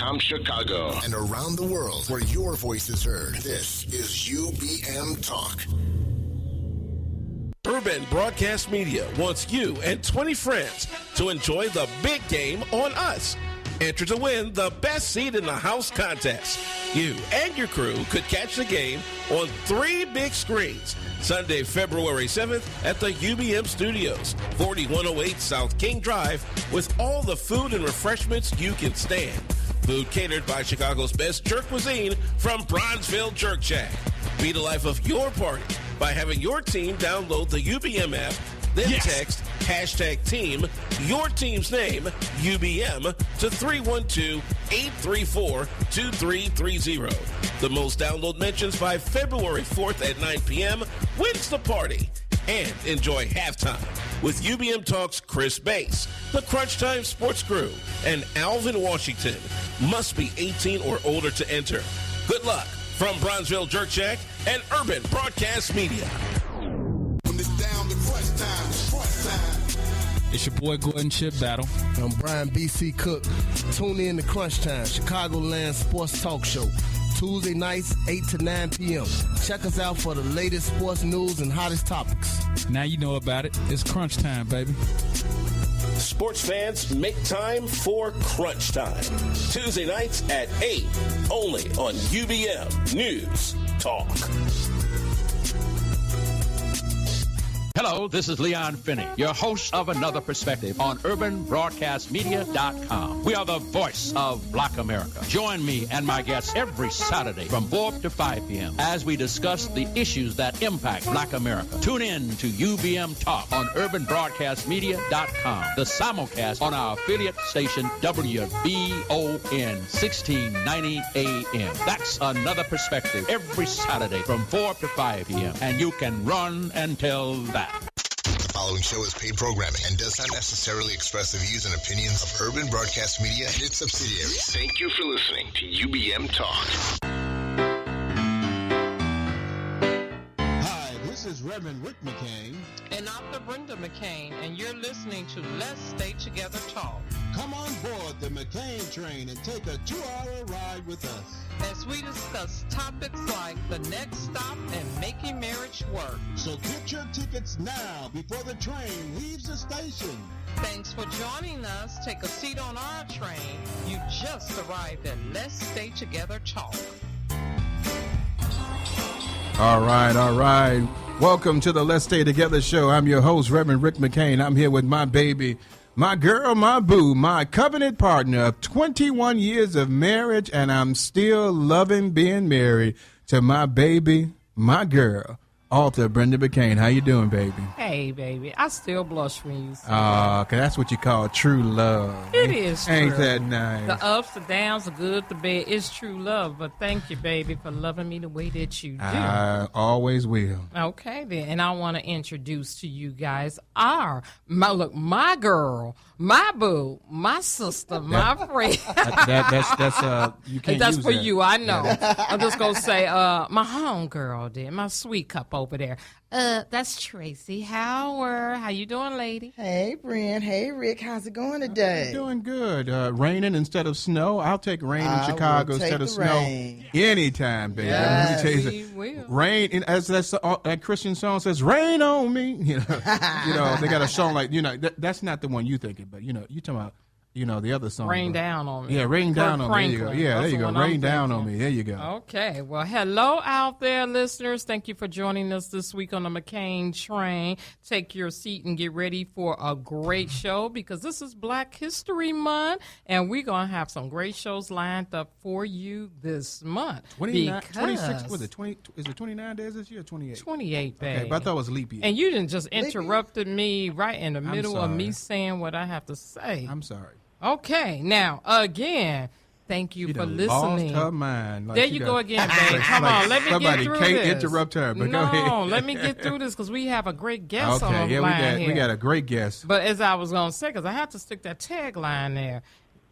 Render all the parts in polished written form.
UBM.com Chicago. And around the world where your voice is heard. This is UBM Talk. Urban Broadcast Media wants you and 20 friends to enjoy the big game on us. Enter to win the best seat in the house contest. You and your crew could catch the game on 3 big screens. Sunday, February 7th at the UBM Studios, 4108 South King Drive, with all the food and refreshments you can stand. Food catered by Chicago's best jerk cuisine from Bronzeville Jerk Shack. Be the life of your party by having your team download the UBM app, then text #team, your team's name, UBM, to 312-834-2330. The most download mentions by February 4th at 9 p.m. wins the party. And enjoy halftime with UBM Talk's Chris Bass, the Crunch Time Sports Crew, and Alvin Washington. Must be 18 or older to enter. Good luck from Bronzeville Jerk Shack and Urban Broadcast Media. It's your boy Gordon Chip Battle. I'm Brian B.C. Cook. Tune in to Crunch Time, Chicagoland Sports Talk Show. Tuesday nights, 8 to 9 p.m. Check us out for the latest sports news and hottest topics. Now you know about it. It's Crunch Time, baby. Sports fans, make time for Crunch Time. Tuesday nights at 8, only on UBM News Talk. Hello, this is Leon Finney, your host of Another Perspective on UrbanBroadcastMedia.com. We are the voice of Black America. Join me and my guests every Saturday from 4 to 5 p.m. as we discuss the issues that impact Black America. Tune in to UBM Talk on UrbanBroadcastMedia.com. The simulcast on our affiliate station WBON 1690 AM. That's Another Perspective every Saturday from 4 to 5 p.m. And you can run and tell that. The following show is paid programming and does not necessarily express the views and opinions of Urban Broadcast Media and its subsidiaries. Thank you for listening to UBM Talk. Hi, this is Reverend Rick McCain. And I'm the Brenda McCain, and you're listening to Let's Stay Together Talk. Come on board the McCain train and take a 2-hour ride with us as we discuss topics like the next stop and making marriage work. So get your tickets now before the train leaves the station. Thanks for joining us. Take a seat on our train. You just arrived at Let's Stay Together Talk. All right. Welcome to the Let's Stay Together show. I'm your host, Reverend Rick McCain. I'm here with my baby, my girl, my boo, my covenant partner of 21 years of marriage, and I'm still loving being married to my baby, my girl, author Brenda McCain. How you doing, baby? Hey, baby. I still blush when you say that. Cause that's what you call true love. It is true. Ain't that nice? The ups, the downs, the good, the bad. It's true love. But thank you, baby, for loving me the way that you do. I always will. Okay, then. And I want to introduce to you guys my girl, my boo, my sister, my friend. You can't that's use for that. you, I know. I'm just going to say my home girl, dear, my sweet cup over there. That's Tracy Howard. How you doing, lady? Hey, Brent. Hey, Rick. How's it going today? I'm doing good. Raining instead of snow. I'll take rain in Chicago instead of rain. Snow anytime, baby. Yes, Let me tell you rain, as that Christian song says, rain on me. You know, they got a song like, that's not the one you thinking, but, you talking about, the other song. Rain down on me. Yeah, rain down on me. There you go. Yeah, there you go. Rain down on me. There you go. Okay. Well, hello out there, listeners. Thank you for joining us this week on the McCain train. Take your seat and get ready for a great show because this is Black History Month, and we're going to have some great shows lined up for you this month. 26, was it 20? Is it 29 days this year or 28? 28, babe. Okay, but I thought it was leap year. And you didn't just interrupted me right in the middle of me saying what I have to say. I'm sorry. Okay, now, again, thank you for listening. Lost her mind. There you go again, babe. Come on, let me get through this. Somebody can't interrupt her, but go ahead. No, let me get through this because we have a great guest on the line here. We got a great guest. But as I was going to say, because I have to stick that tagline there.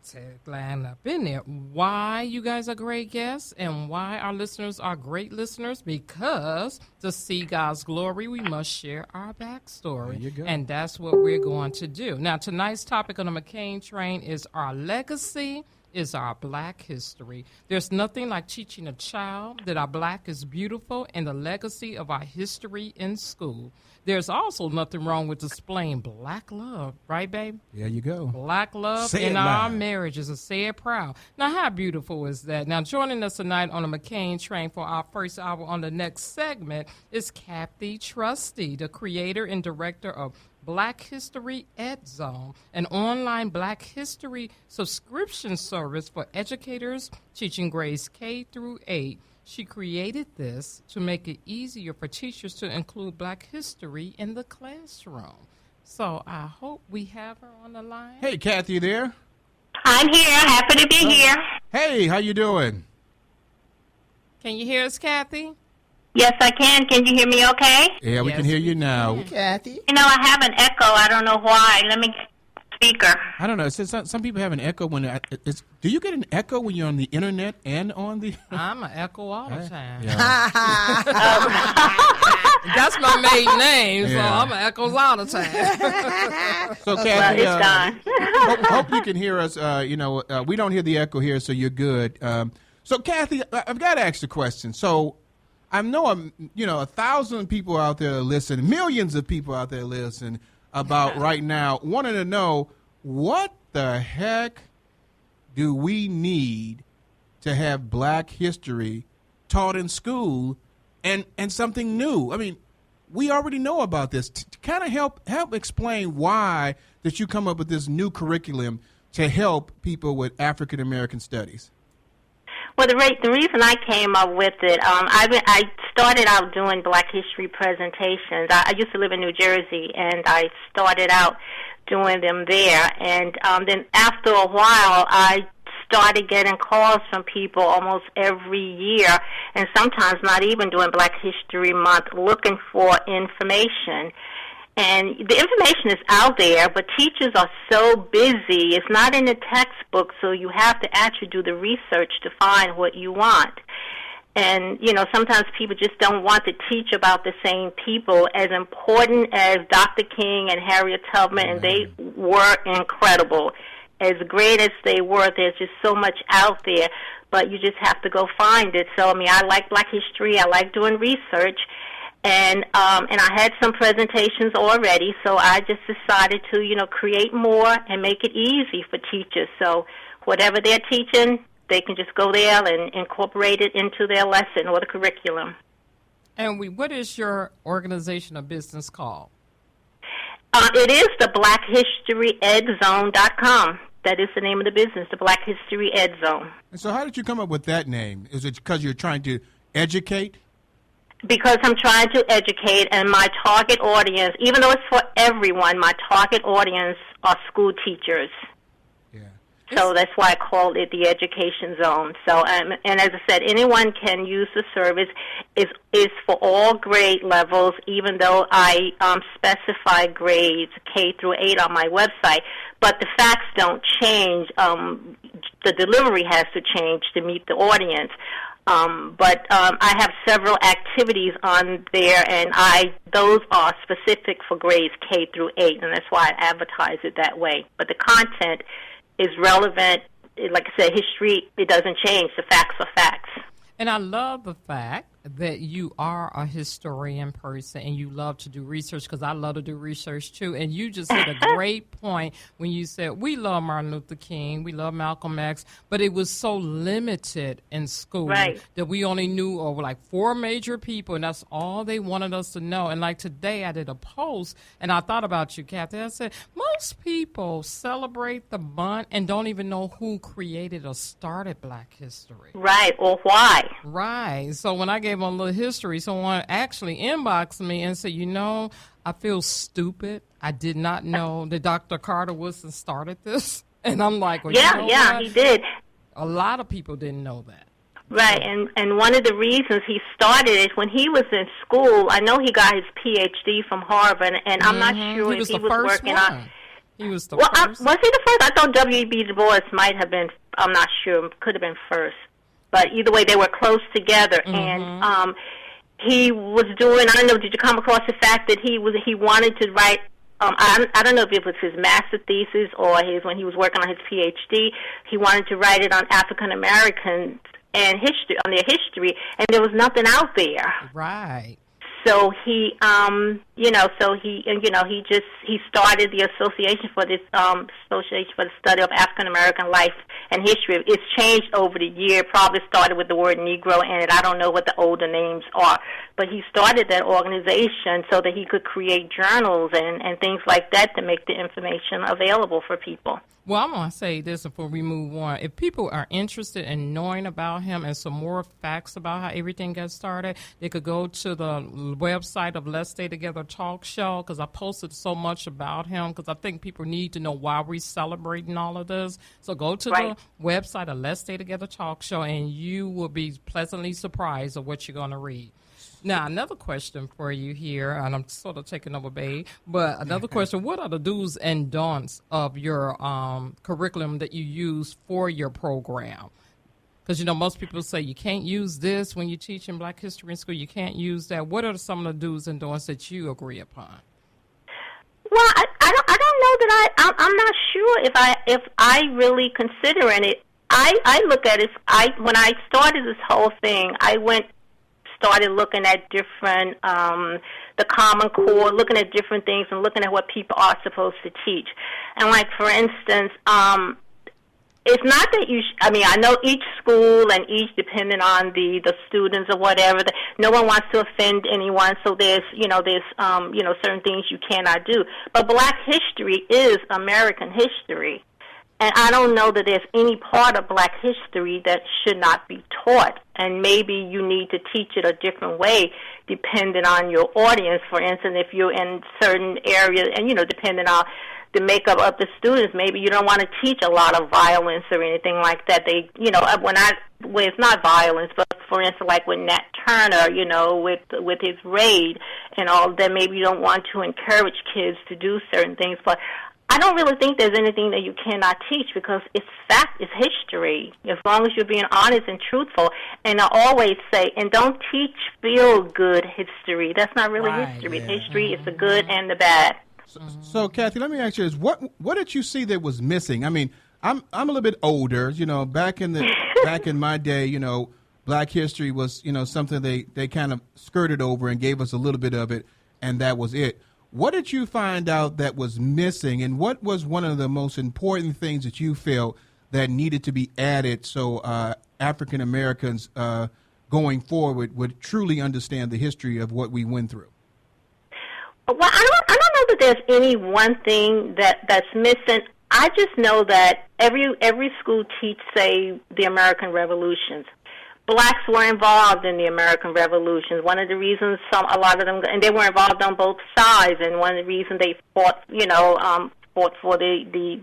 Tagline up in there. Why you guys are great guests and why our listeners are great listeners? Because to see God's glory, we must share our backstory. There you go. And that's what we're going to do. Now, tonight's topic on the McCain train is our legacy is our Black history. There's nothing like teaching a child that our Black is beautiful and the legacy of our history in school. There's also nothing wrong with displaying Black love, right, babe? There you go. Black love Say it in our loud. marriages, and say it proud. Now, how beautiful is that? Now, joining us tonight on the McCain Train for our first hour on the next segment is Kathy Trusty, the creator and director of Black History Ed Zone, an online Black history subscription service for educators teaching grades K through 8. She created this to make it easier for teachers to include Black history in the classroom. So I hope we have her on the line. Hey, Kathy, you there? I'm here. Happy to be here. Hey, how you doing? Can you hear us, Kathy? Yes, I can. Can you hear me okay? Yeah, we can hear you now. Kathy. You know, I have an echo. I don't know why. Let me get speaker. I don't know. It says some people have an echo when it's. Do you get an echo when you're on the internet and on the? I'm an echo all the time. Yeah. That's my maiden name, so Yeah. I'm an echoes all the time. So, Kathy, it's done. hope you can hear us. We don't hear the echo here, so you're good. So, Kathy, I've got to ask the question. So, I know, 1,000 people out there listen, millions of people out there listen about right now, wanting to know what the heck do we need to have Black history taught in school and something new? I mean, we already know about this. To kind of help explain why that you come up with this new curriculum to help people with African American studies. Well, the reason I came up with it, I started out doing Black history presentations. I used to live in New Jersey, and I started out doing them there. And then after a while, I started getting calls from people almost every year, and sometimes not even during Black History Month, looking for information. And the information is out there, but teachers are so busy. It's not in the textbook, so you have to actually do the research to find what you want. And, sometimes people just don't want to teach about the same people. As important as Dr. King and Harriet Tubman, and they were incredible. As great as they were, there's just so much out there, but you just have to go find it. So, I like Black history. I like doing research. And I had some presentations already, so I just decided to, create more and make it easy for teachers. So whatever they're teaching, they can just go there and incorporate it into their lesson or the curriculum. And what is your organization or business called? It is the BlackHistoryEdZone.com. That is the name of the business, the Black History Ed Zone. And so how did you come up with that name? Is it because you're trying to educate? Because I'm trying to educate, and my target audience, even though it's for everyone, my target audience are school teachers. Yeah. So that's why I called it the Education Zone. So, and as I said, anyone can use the service. Is for all grade levels, even though I specify grades K through 8 on my website. But the facts don't change. The delivery has to change to meet the audience. But I have several activities on there, and those are specific for grades K through 8, and that's why I advertise it that way. But the content is relevant. Like I said, history, it doesn't change. The facts are facts. And I love the fact that you are a historian person and you love to do research, because I love to do research too. And you just hit a great point when you said we love Martin Luther King, we love Malcolm X, but it was so limited in school that we only knew of like 4 major people, and that's all they wanted us to know. And like today I did a post and I thought about you, Kathy. I said most people celebrate the month and don't even know who created or started Black history. Right, or why. Right. So when I gave them a little history, someone actually inboxed me and said, I feel stupid. I did not know that Dr. Carter Woodson started this. And I'm like, well, yeah, he did. A lot of people didn't know that. Right, and one of the reasons he started it, when he was in school, I know he got his Ph.D. from Harvard, and I'm not sure if he was working on... He was the first. Was he the first? I thought W.E.B. Du Bois might have been, I'm not sure, could have been first. But either way, they were close together, and he was doing. I don't know. Did you come across the fact that he wanted to write I don't know if it was his master thesis or when he was working on his PhD, he wanted to write it on African Americans and history, on their history, and there was nothing out there. Right. So he started the Association for the Study of African American Life and History. It's changed over the year. Probably started with the word Negro in it. I don't know what the older names are, but he started that organization so that he could create journals and things like that to make the information available for people. Well, I'm going to say this before we move on. If people are interested in knowing about him and some more facts about how everything got started, they could go to the website of Let's Stay Together Talk Show, because I posted so much about him, because I think people need to know why we're celebrating all of this. So go to the website of Let's Stay Together Talk Show, and you will be pleasantly surprised of what you're going to read. Now, another question for you here, and I'm sort of taking over, babe, but another question, what are the do's and don'ts of your curriculum that you use for your program? Because, most people say you can't use this when you teach in Black History in school. You can't use that. What are some of the do's and don'ts that you agree upon? Well, I don't know that I'm not sure if I really consider it. I look at it, when I started this whole thing, I started looking at different, the Common Core, looking at different things and looking at what people are supposed to teach. And like, for instance, it's not that I know each school and each, depending on the students or whatever, no one wants to offend anyone, so there's certain things you cannot do. But Black history is American history. And I don't know that there's any part of Black history that should not be taught. And maybe you need to teach it a different way depending on your audience. For instance, if you're in certain areas and, depending on the makeup of the students, maybe you don't want to teach a lot of violence or anything like that. It's not violence, but for instance, like with Nat Turner, with his raid and all that, maybe you don't want to encourage kids to do certain things. But I don't really think there's anything that you cannot teach, because it's fact, it's history, as long as you're being honest and truthful. And I always say, and don't teach feel-good history. That's not really history. Yeah. History is the good and the bad. So, Kathy, let me ask you this. What did you see that was missing? I mean, I'm a little bit older. Back in my day, Black history was, something they kind of skirted over and gave us a little bit of it, and that was it. What did you find out that was missing, and what was one of the most important things that you felt that needed to be added so African Americans going forward would truly understand the history of what we went through? Well, I don't know that there's any one thing that's missing. I just know that every school teach, say, the American Revolutions. Blacks were involved in the American Revolution. One of the reasons a lot of them, and they were involved on both sides, and one of the reasons they fought for the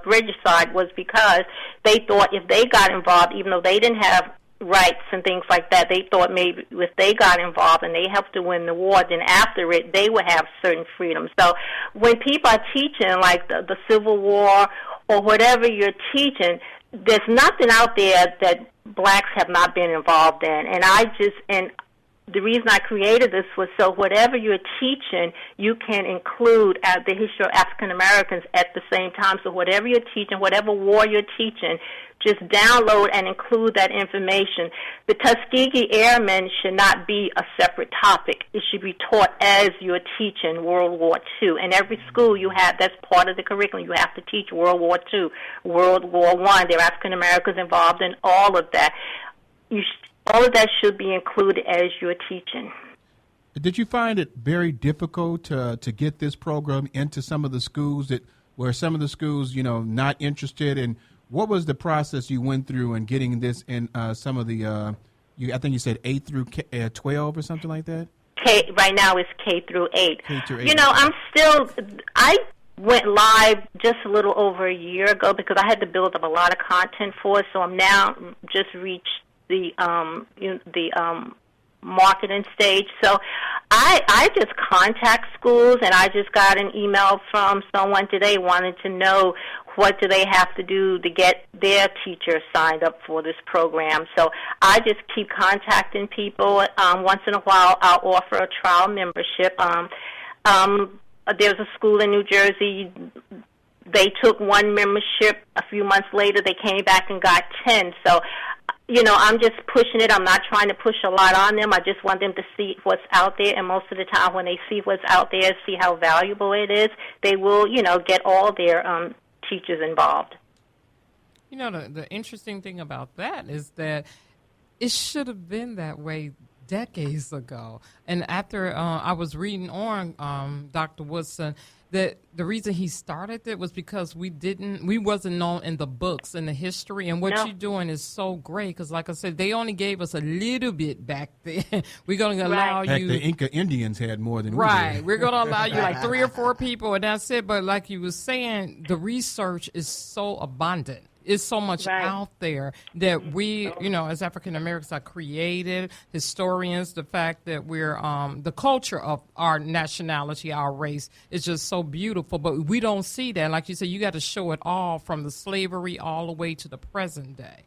British side was because they thought if they got involved, even though they didn't have rights and things like that, they thought maybe if they got involved and they helped to win the war, then after it, they would have certain freedoms. So when people are teaching, like the Civil War or whatever you're teaching, there's nothing out there that Blacks have not been involved in. And the reason I created this was so whatever you're teaching, you can include the history of African Americans at the same time. So whatever you're teaching, whatever war you're teaching, just download and include that information. The Tuskegee Airmen should not be a separate topic. It should be taught as you're teaching World War II. And every school that's part of the curriculum. You have to teach World War II, World War I. There are African Americans involved in all of that. All of that should be included as you're teaching. Did you find it very difficult to get this program into some of the schools where some of the schools, not interested? And what was the process you went through in getting this in some of the, I think you said 8 through 12 or something like that? Right now it's K through 8. K through 8. I went live just a little over a year ago because I had to build up a lot of content for it. So I'm now just reached the marketing stage. So I just contact schools, and I just got an email from someone today wanting to know what do they have to do to get their teachers signed up for this program. So I just keep contacting people. Once in a while, I'll offer a trial membership. there's a school in New Jersey. They took one membership. A few months later, they came back and got 10. So, I'm just pushing it. I'm not trying to push a lot on them. I just want them to see what's out there. And most of the time when they see what's out there, see how valuable it is, they will, get all their teachers involved. The interesting thing about that is that it should have been that way decades ago. And after I was reading on Dr. Woodson, that the reason he started it was because we wasn't known in the books, in the history, and what you're doing is so great because, like I said, they only gave us a little bit back then. We're going to allow you. Heck, the Inca Indians had more than we did. We're going to allow you like 3 or 4 people, and that's it. But like you were saying, the research is so abundant. It's so much out there that we, as African Americans are creative historians. The fact that we're the culture of our nationality, our race, is just so beautiful. But we don't see that. Like you said, you got to show it all from the slavery all the way to the present day.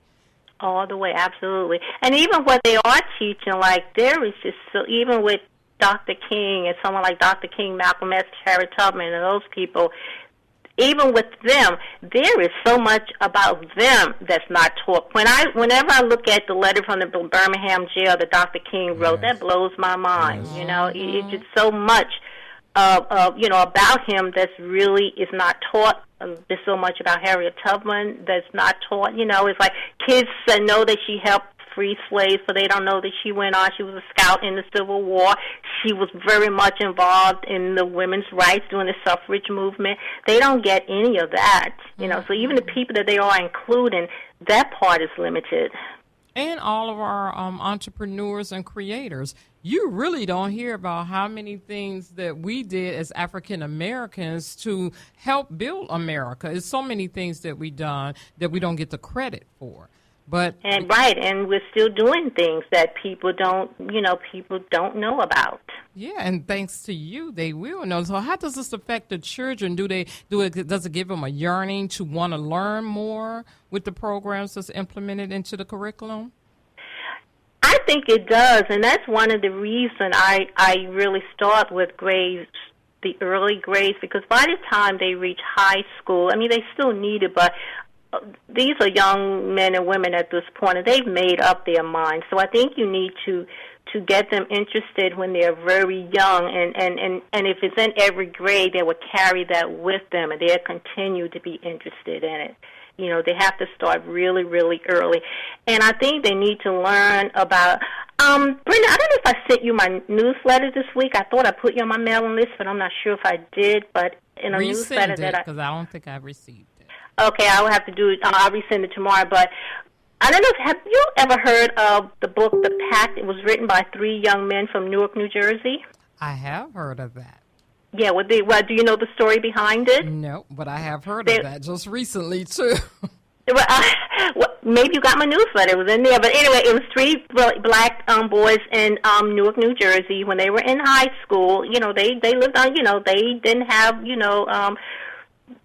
All the way, absolutely. And even what they are teaching, like there is just even with Dr. King and someone like Dr. King, Malcolm X, Harriet Tubman, and those people. Even with them, there is so much about them that's not taught. Whenever I look at the letter from the Birmingham jail that Dr. King wrote, that blows my mind. It's just so much, about him that's really is not taught. There's so much about Harriet Tubman that's not taught. It's like kids know that she helped free slaves, but they don't know that she went on. She was a scout in the Civil War. She was very much involved in the women's rights during the suffrage movement. They don't get any of that, So even the people that they are including, that part is limited. And all of our entrepreneurs and creators, you really don't hear about how many things that we did as African Americans to help build America. There's so many things that we done that we don't get the credit for. And we're still doing things that people don't know about. Yeah, and thanks to you, they will know. So how does this affect the children? Does it give them a yearning to want to learn more with the programs that's implemented into the curriculum? I think it does, and that's one of the reasons I really start with grades, the early grades, because by the time they reach high school, they still need it, but these are young men and women at this point, and they've made up their minds. So I think you need to get them interested when they're very young, and if it's in every grade, they will carry that with them, and they'll continue to be interested in it. They have to start really, really early. And I think they need to learn about, Brenda, I don't know if I sent you my newsletter this week. I thought I put you on my mailing list, but I'm not sure if I did. But in a newsletter because I don't think I received it. Okay, I will have to do it. I'll resend it tomorrow. But I don't know, have you ever heard of the book, The Pact? It was written by 3 young men from Newark, New Jersey. I have heard of that. Yeah, do you know the story behind it? No, but I have heard of that just recently, too. Maybe you got my newsletter. It was in there. But anyway, it was 3 black boys in Newark, New Jersey. When they were in high school, they lived on, they didn't have,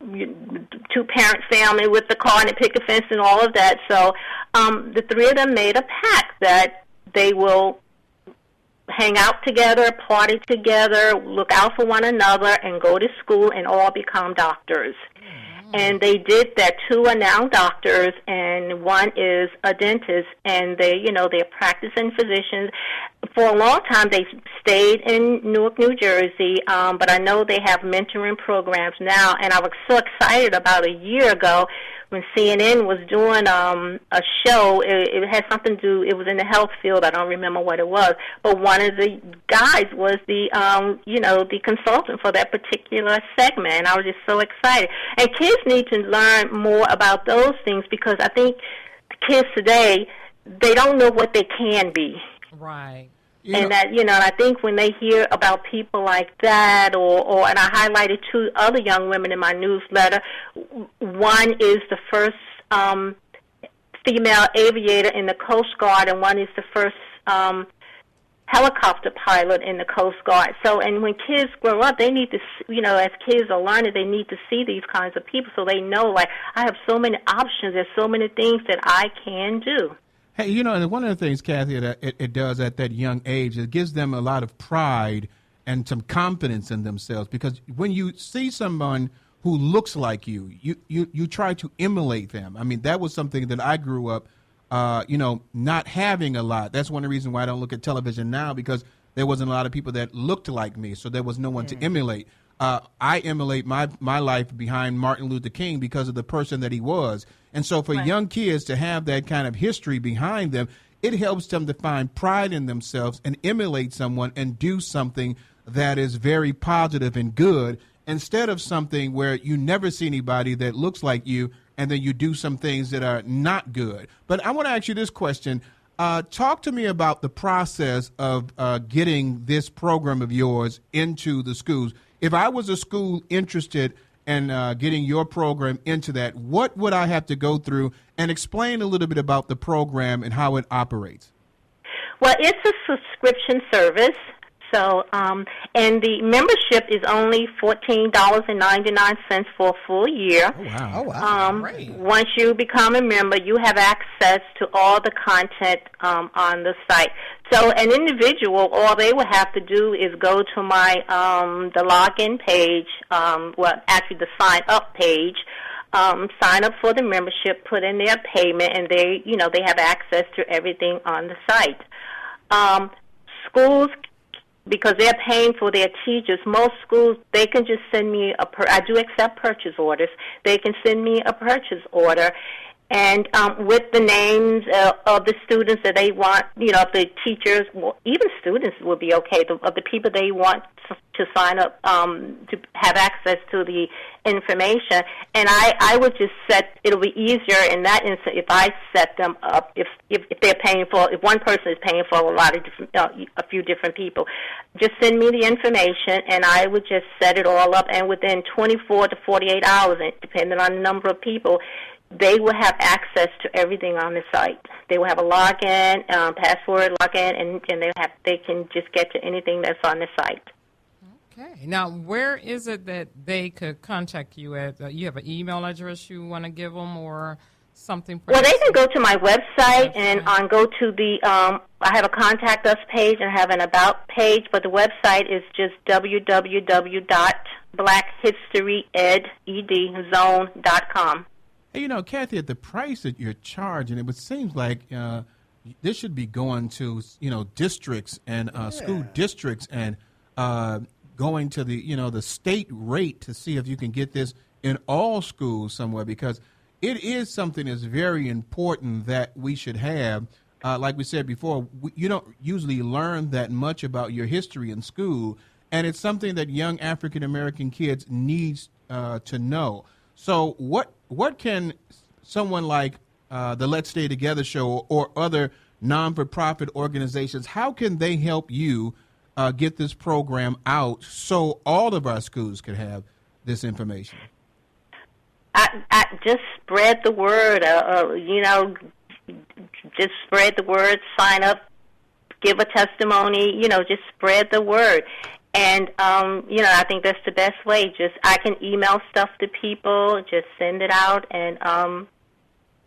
2-parent family with the car and a picket fence and all of that. So the 3 of them made a pact that they will hang out together, party together, look out for one another, and go to school and all become doctors. And they did that. 2 are now doctors, and 1 is a dentist, and they're practicing physicians. For a long time, they stayed in Newark, New Jersey, but I know they have mentoring programs now, and I was so excited about a year ago when CNN was doing a show. It had something to do, it was in the health field. I don't remember what it was, but one of the guys was the consultant for that particular segment, and I was just so excited. And kids need to learn more about those things because I think the kids today, they don't know what they can be. Right. And that, and I think when they hear about people like that, and I highlighted 2 other young women in my newsletter. One is the first female aviator in the Coast Guard, and one is the first helicopter pilot in the Coast Guard. So, and when kids grow up, they need to, as kids are learning, they need to see these kinds of people so they know, like, I have so many options. There's so many things that I can do. Hey, and one of the things, Kathy, that it does at that young age, it gives them a lot of pride and some confidence in themselves. Because when you see someone who looks like you try to emulate them. I mean, that was something that I grew up, not having a lot. That's one of the reasons why I don't look at television now, because there wasn't a lot of people that looked like me, so there was no one to emulate. I emulate my life behind Martin Luther King because of the person that he was. And so for young kids to have that kind of history behind them, it helps them to find pride in themselves and emulate someone and do something that is very positive and good, instead of something where you never see anybody that looks like you and then you do some things that are not good. But I want to ask you this question. Talk to me about the process of getting this program of yours into the schools. If I was a school interested in getting your program into that, what would I have to go through? And explain a little bit about the program and how it operates. Well, it's a subscription service. So, and the membership is only $14.99 for a full year. Oh, wow. Oh, wow. Great. Once you become a member, you have access to all the content on the site. So an individual, all they would have to do is go to my the login page, actually the sign up page, sign up for the membership, put in their payment, and they have access to everything on the site. Schools, because they're paying for their teachers, most schools, they can just send me I do accept purchase orders. They can send me a purchase order, and with the names of the students that they want, the teachers, even students would be okay, of the people they want to sign up to have access to the information. And I would just it'll be easier in that instance if I set them up, if they're paying for, if one person is paying for a lot of different, a few different people. Just send me the information, and I would just set it all up, and within 24 to 48 hours, depending on the number of people, they will have access to everything on the site. They will have a login, password login, and they can just get to anything that's on the site. Okay. Now, where is it that they could contact you at? You have an email address you want to give them, or something? Well, they can go to my website and go to the. I have a contact us page and I have an about page, but the website is just www.blackhistoryedzone.com. Hey, Kathy, at the price that you're charging, it would seem like this should be going to, districts and school districts and going to the, the state rate to see if you can get this in all schools somewhere, because it is something that's very important that we should have. Like we said before, you don't usually learn that much about your history in school, and it's something that young African-American kids needs to know. So what can someone like the Let's Stay Together show or other non-for-profit organizations, how can they help you get this program out so all of our schools can have this information? I just spread the word, just spread the word, sign up, give a testimony, just spread the word. And, I think that's the best way. I can email stuff to people, just send it out, and I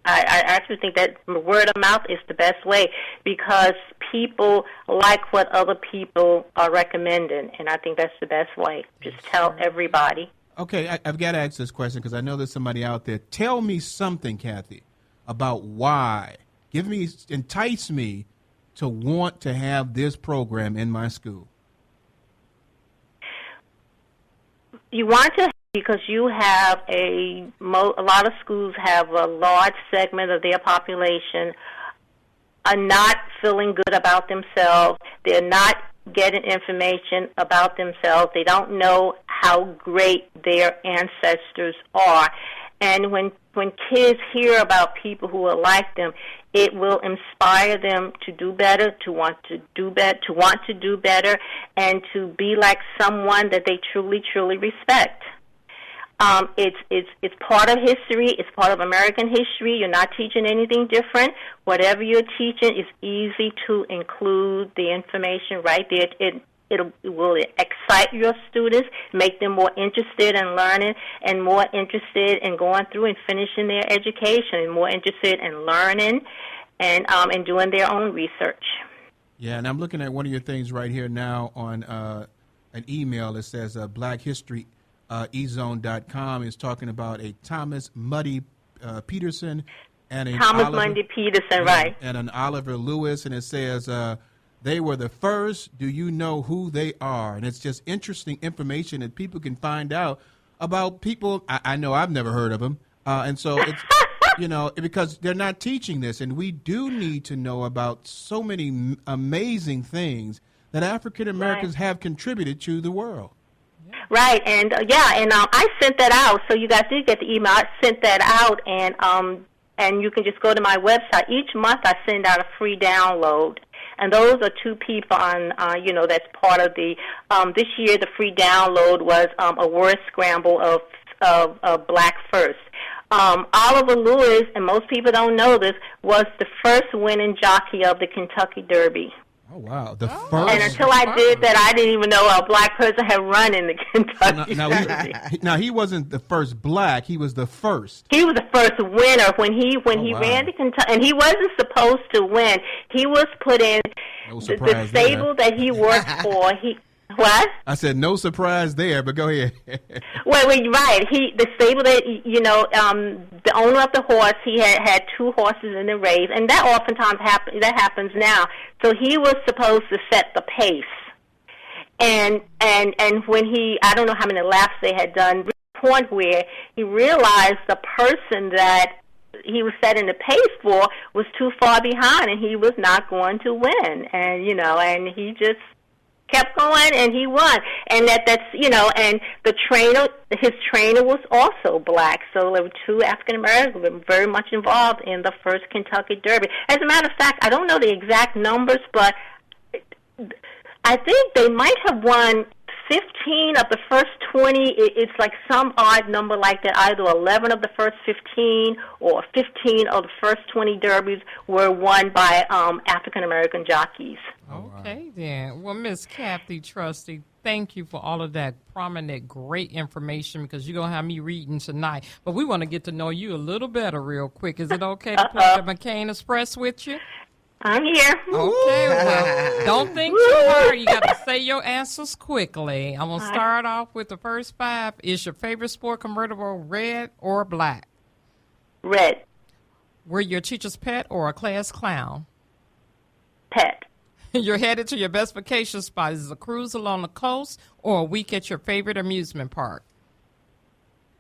actually think that word of mouth is the best way, because people like what other people are recommending, and I think that's the best way. Just tell everybody. Okay, I've got to ask this question because I know there's somebody out there. Tell me something, Kathy, about why. Entice me to want to have this program in my school. You want to, because you have a lot of schools have a large segment of their population are not feeling good about themselves. They're not getting information about themselves. They don't know how great their ancestors are. And when kids hear about people who are like them, it will inspire them to do better, to want to do better, and to be like someone that they truly, truly respect. It's part of history. It's part of American history. You're not teaching anything different. Whatever you're teaching is easy to include the information right there. It will excite your students, make them more interested in learning and more interested in going through and finishing their education, and more interested in learning and doing their own research. Yeah, and I'm looking at one of your things right here now on an email that says blackhistoryezone.com is talking about a Thomas Muddy Peterson and a Thomas Muddy Peterson, right? And an Oliver Lewis, and it says they were the first. Do you know who they are? And it's just interesting information that people can find out about people. I know I've never heard of them, and so it's because they're not teaching this, and we do need to know about so many amazing things that African Americans have contributed to the world. Right, and I sent that out, so you guys did get the email. I sent that out, and you can just go to my website. Each month I send out a free download, and those are two people on, that's part of the, this year the free download was a word scramble of Black First. Oliver Lewis, and most people don't know this, was the first winning jockey of the Kentucky Derby. Oh, wow. The first. And until I did that, I didn't even know a black person had run in the Kentucky Derby. Now, he wasn't the first black. He was the first. He was the first winner when he ran to Kentucky. And he wasn't supposed to win. He was put in the stable that he worked for. What? I said no surprise there, but go ahead. Wait, right. The stable that, the owner of the horse, he had two horses in the race, and that oftentimes happens now. So he was supposed to set the pace. And when I don't know how many laps they had done, to the point where he realized the person that he was setting the pace for was too far behind, and he was not going to win. And, and he just kept going, and he won. And and the trainer, his trainer was also black. So there were two African Americans who were very much involved in the first Kentucky Derby. As a matter of fact, I don't know the exact numbers, but I think they might have won 15 of the first 20. It's like some odd number like that. Either 11 of the first 15 or 15 of the first 20 derbies were won by African American jockeys. Okay, then. Well, Miss Kathy Trusty, thank you for all of that prominent, great information, because you're going to have me reading tonight. But we want to get to know you a little better real quick. Is it okay to play the McCain Express with you? I'm here. Okay, well, don't think too hard. You got to say your answers quickly. I'm going to start off with the first five. Is your favorite sport convertible red or black? Red. Were you a teacher's pet or a class clown? Pet. You're headed to your best vacation spot. Is it a cruise along the coast or a week at your favorite amusement park?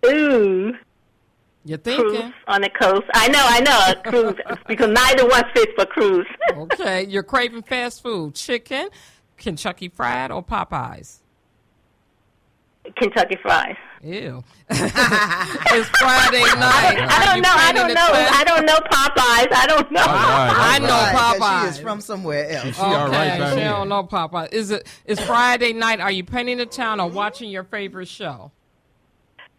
Ooh. You're thinking. Cruise on the coast. I know, cruise, because neither one fits for cruise. Okay, you're craving fast food. Chicken, Kentucky Fried, or Popeyes? Kentucky Fried. Ew. It's Friday night. I don't know Popeyes. I don't know. I know Popeyes. She is from somewhere else. She all right she don't know Popeyes. It's Friday night. Are you painting the town or watching your favorite show?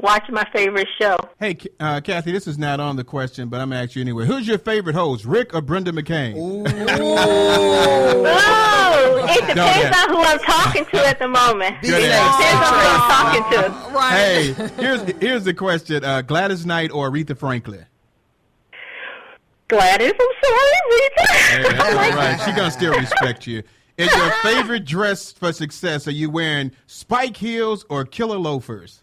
Watching my favorite show. Hey, Kathy, this is not on the question, but I'm going to ask you anyway. Who's your favorite host, Rick or Brenda McCain? Ooh, it depends on who I'm talking to at the moment. It depends on who I'm talking to. Hey, here's the question. Gladys Knight or Aretha Franklin? Gladys, I'm sorry, Aretha. Hey, that's all right. She's going to still respect you. Is your favorite dress for success, are you wearing spike heels or killer loafers?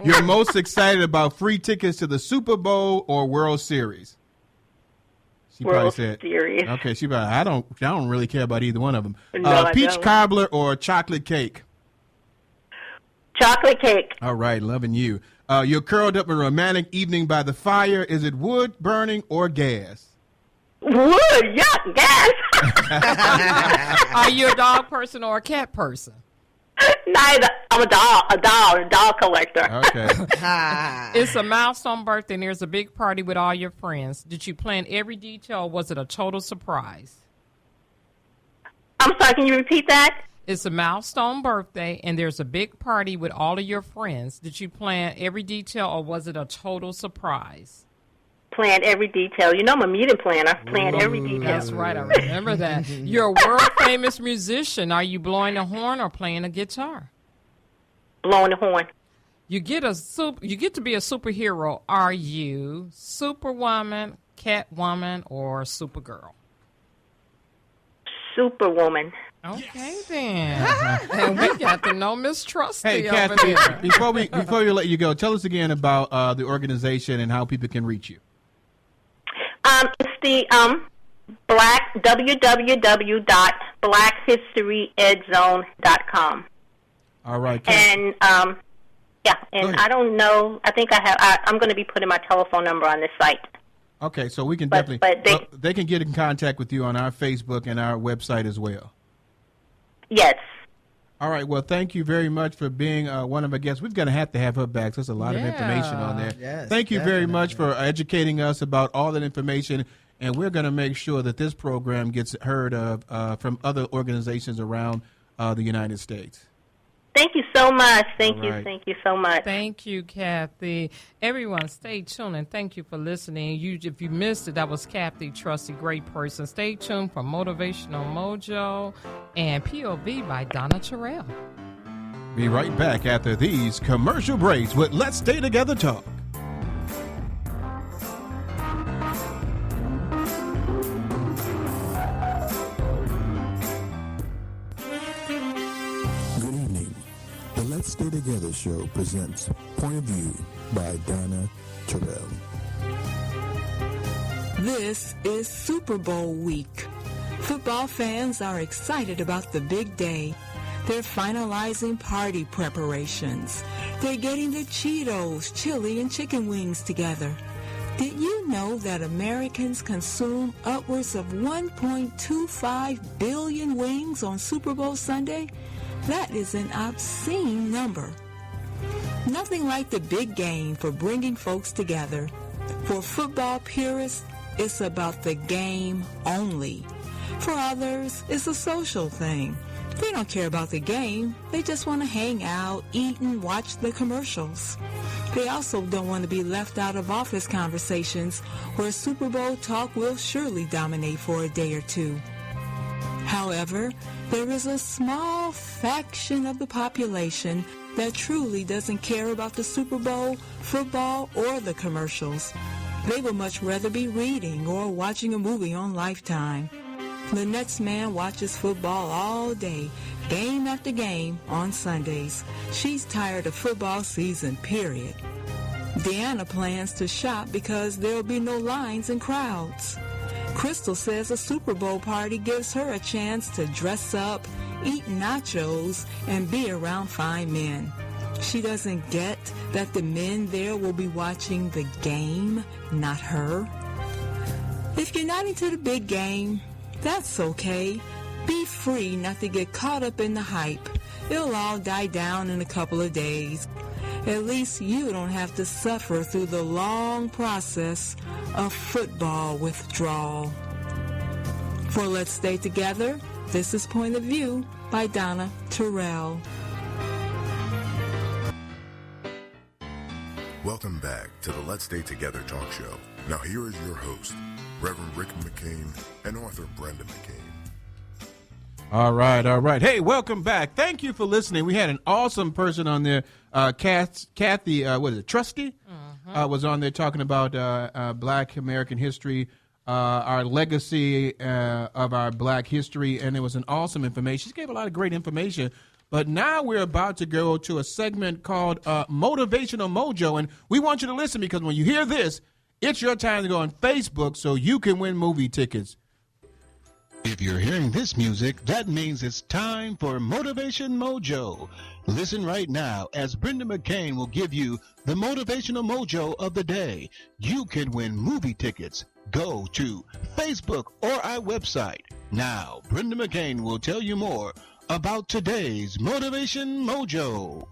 You're most excited about free tickets to the Super Bowl or World Series? She World probably said Series. Okay, she probably I don't really care about either one of them. No, peach cobbler or chocolate cake? Chocolate cake. All right, loving you. You're curled up in a romantic evening by the fire. Is it wood burning or gas? Wood, gas. Are you a dog person or a cat person? Neither. I'm a dog collector. Okay. It's a milestone birthday and there's a big party with all your friends. Did you plan every detail or was it a total surprise? I'm sorry, can you repeat that? It's a milestone birthday and there's a big party with all of your friends. Did you plan every detail or was it a total surprise? Plan every detail. You know I'm a meeting planner. Plan every detail. That's right. I remember that. You're a world-famous musician. Are you blowing a horn or playing a guitar? Blowing the horn. You get to be a superhero. Are you Superwoman, Catwoman, or Supergirl? Superwoman. Okay, then. And we got to know Miss Trusty Hey, over Kathy, there. before we let you go, tell us again about the organization and how people can reach you. It's the www.blackhistoryedzone.com. All right, Kathy. And I don't know. I think I'm going to be putting my telephone number on this site. Okay, so we can But they can get in contact with you on our Facebook and our website as well. Yes. All right. Well, thank you very much for being one of our guests. We're going to have her back. There's a lot of information on there. Yes, thank you very much for educating us about all that information, and we're going to make sure that this program gets heard of from other organizations around the United States. Thank you so much. Thank All you. right. Thank you so much. Thank you, Kathy. Everyone, stay tuned, and thank you for listening. If you missed it, that was Kathy Trusty, great person. Stay tuned for Motivational Mojo and POV by Donna Terrell. Be right back after these commercial breaks with Let's Stay Together Talk. Good evening. The Let's Stay Together show presents Point of View by Donna Terrell. This is Super Bowl week. Football fans are excited about the big day. They're finalizing party preparations. They're getting the Cheetos, chili, and chicken wings together. Did you know that Americans consume upwards of 1.25 billion wings on Super Bowl Sunday? That is an obscene number. Nothing like the big game for bringing folks together. For football purists, it's about the game only. For others, it's a social thing. They don't care about the game. They just want to hang out, eat, and watch the commercials. They also don't want to be left out of office conversations where Super Bowl talk will surely dominate for a day or two. However, there is a small faction of the population that truly doesn't care about the Super Bowl, football, or the commercials. They would much rather be reading or watching a movie on Lifetime. Lynette's man watches football all day, game after game on Sundays. She's tired of football season, period. Deanna plans to shop because there'll be no lines and crowds. Crystal says a Super Bowl party gives her a chance to dress up, eat nachos, and be around fine men. She doesn't get that the men there will be watching the game, not her. If you're not into the big game, that's okay. Be free not to get caught up in the hype. It'll all die down in a couple of days. At least you don't have to suffer through the long process of football withdrawal. For Let's Stay Together, this is Point of View by Donna Terrell. Welcome back to the Let's Stay Together talk show. Now here is your host, Reverend Rick McCain and author Brenda McCain. All right. Hey, welcome back. Thank you for listening. We had an awesome person on there. Kathy, Trusty? Was on there talking about Black American history, our legacy of our Black history, and it was an awesome information. She gave a lot of great information. But now we're about to go to a segment called Motivational Mojo, and we want you to listen because when you hear this, it's your time to go on Facebook so you can win movie tickets. If you're hearing this music, that means it's time for Motivation Mojo. Listen right now as Brenda McCain will give you the Motivational Mojo of the day. You can win movie tickets. Go to Facebook or our website. Now, Brenda McCain will tell you more about today's Motivation Mojo.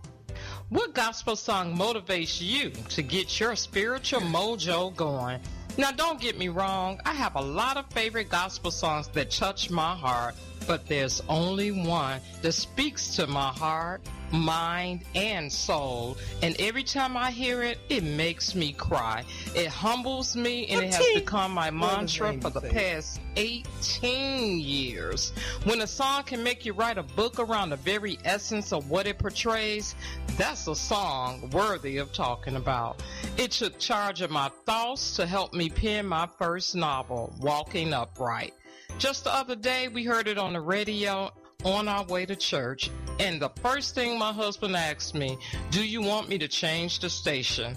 What gospel song motivates you to get your spiritual mojo going? Now, don't get me wrong, I have a lot of favorite gospel songs that touch my heart, but there's only one that speaks to my heart, mind, and soul. And every time I hear it, it makes me cry. It humbles me, and it has become my mantra for the past 18 years. When a song can make you write a book around the very essence of what it portrays, that's a song worthy of talking about. It took charge of my thoughts to help me pen my first novel, Walking Upright. Just the other day, we heard it on the radio on our way to church, and the first thing my husband asked me, do you want me to change the station?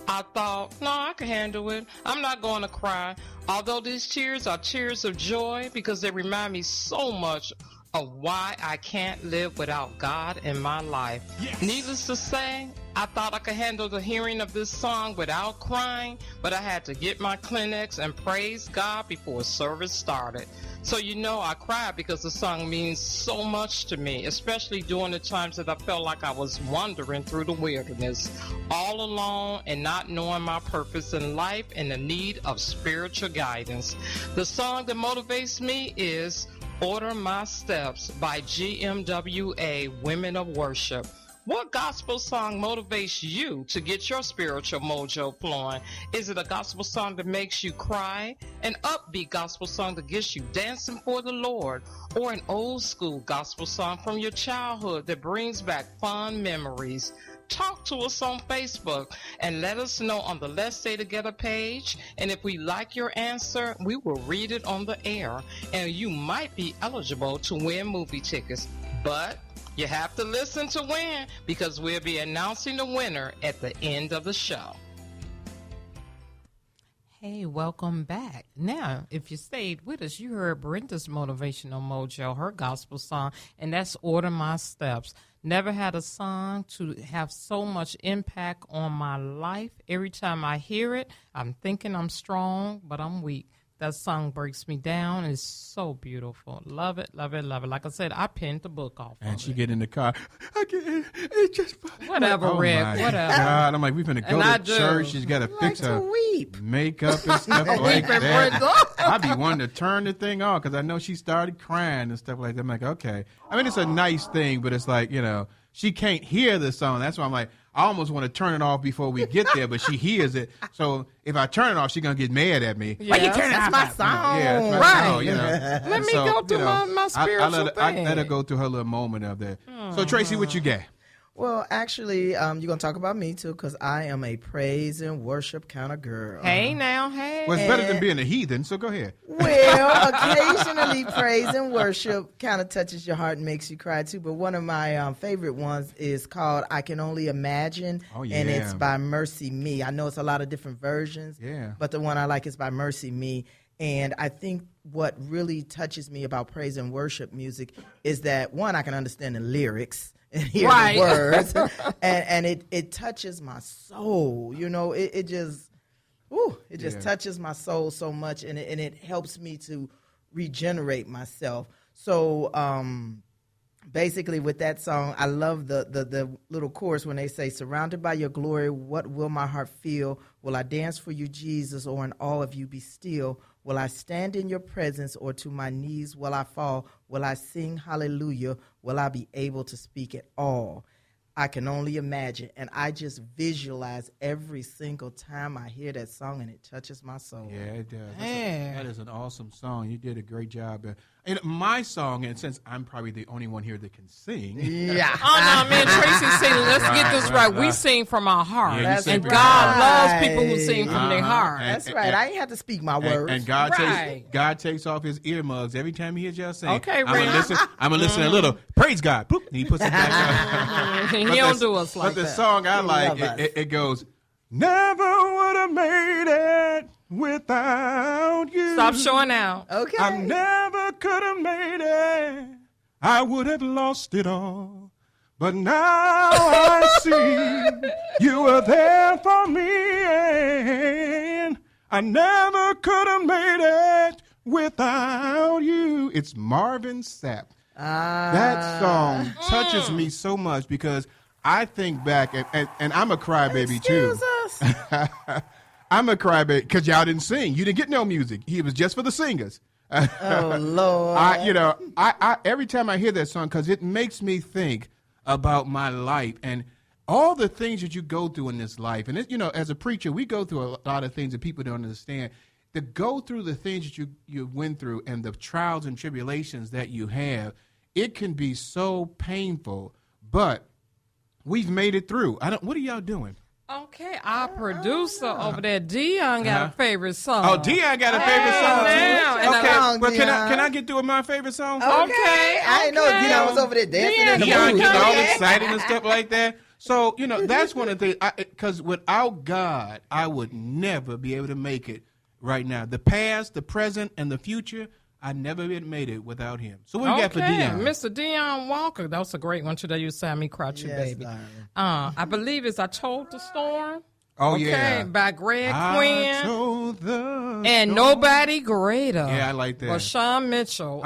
I thought, no, I can handle it. I'm not going to cry. Although these tears are tears of joy because they remind me so much of why I can't live without God in my life. Yes. Needless to say, I thought I could handle the hearing of this song without crying, but I had to get my Kleenex and praise God before service started. So I cried because the song means so much to me, especially during the times that I felt like I was wandering through the wilderness, all alone and not knowing my purpose in life and the need of spiritual guidance. The song that motivates me is Order My Steps by GMWA Women of Worship. What gospel song motivates you to get your spiritual mojo flowing? Is it a gospel song that makes you cry? An upbeat gospel song that gets you dancing for the Lord? Or an old school gospel song from your childhood that brings back fond memories? Talk to us on Facebook and let us know on the Let's Stay Together page. And if we like your answer, we will read it on the air. And you might be eligible to win movie tickets. But you have to listen to win because we'll be announcing the winner at the end of the show. Hey, welcome back. Now, if you stayed with us, you heard Brenda's Motivational Mojo, her gospel song, and that's Order My Steps. Never had a song to have so much impact on my life. Every time I hear it, I'm thinking I'm strong, but I'm weak. That song breaks me down. It's so beautiful. Love it, love it, love it. Like I said, I pinned the book off. And she get in the car. I can't, it just whatever, Rick. Whatever. God, I'm like, we're gonna go to church. She's got to fix her makeup and stuff like that. I be wanting to turn the thing off because I know she started crying and stuff like that. I'm like, okay. I mean, it's a nice thing, but it's like, she can't hear the song. That's why I'm like, I almost want to turn it off before we get there, but she hears it. So if I turn it off, she's going to get mad at me. Yeah, you turn that's my song. Yeah, that's my song, Let me go through my spiritual thing. I let her go through her little moment of that. So, Tracy, what you got? Well, actually, you're going to talk about me, too, because I am a praise and worship kind of girl. Hey, now, hey. Well, it's better than being a heathen, so go ahead. Well, occasionally praise and worship kind of touches your heart and makes you cry, too. But one of my favorite ones is called I Can Only Imagine, and it's by Mercy Me. I know it's a lot of different versions, but the one I like is by Mercy Me. And I think what really touches me about praise and worship music is that, one, I can understand the lyrics and hear the words, and it touches my soul. It just touches my soul so much, and it helps me to regenerate myself. So basically, with that song, I love the little chorus when they say, "Surrounded by your glory, what will my heart feel? Will I dance for you, Jesus, or in awe of you be still? Will I stand in your presence, or to my knees will I fall? Will I sing hallelujah? Will I be able to speak at all? I can only imagine." And I just visualize every single time I hear that song, and it touches my soul. Yeah, it does. That is an awesome song. You did a great job. And my song, and since I'm probably the only one here that can sing. Yeah. Oh, no, me and Tracy sing. Let's get this right. We sing from our heart. Yeah, and God loves people who sing from their heart. That's right. I ain't have to speak my words. And God takes off his earmugs every time he hears y'all sing. Okay, I'm going to listen a little. Praise God. Boop, and he puts it back on. He don't do us like that. But the song I like, it goes, never would have made it without you. Stop showing out. Okay. I never could have made it. I would have lost it all. But now I see you were there for me. And I never could have made it without you. It's Marvin Sapp. That song touches me so much because I think back, and I'm a crybaby too. I'm a crybaby because y'all didn't sing. You didn't get no music. He was just for the singers. Oh, Lord. I every time I hear that song, because it makes me think about my life and all the things that you go through in this life. And, as a preacher, we go through a lot of things that people don't understand. To go through the things that you went through and the trials and tribulations that you have, it can be so painful, but we've made it through. What are y'all doing? Okay, our producer over there, Dion, got a favorite song. Oh, Dion got a favorite song too. Now, Okay, well, can I get through with my favorite song? Okay. I didn't know Dion was over there dancing in the Dion booth. getting all excited and stuff like that. So, that's one of the things, because without God, I would never be able to make it right now. The past, the present, and the future, I never made it without him. So what you got for Dion? Mr. Dion Walker. That was a great one today. You sang me cry you, baby. I believe it's I Told the Storm. Oh, okay, yeah. By Greg I Quinn. told the And storm. Nobody Greater. Yeah, I like that. Bashawn Mitchell.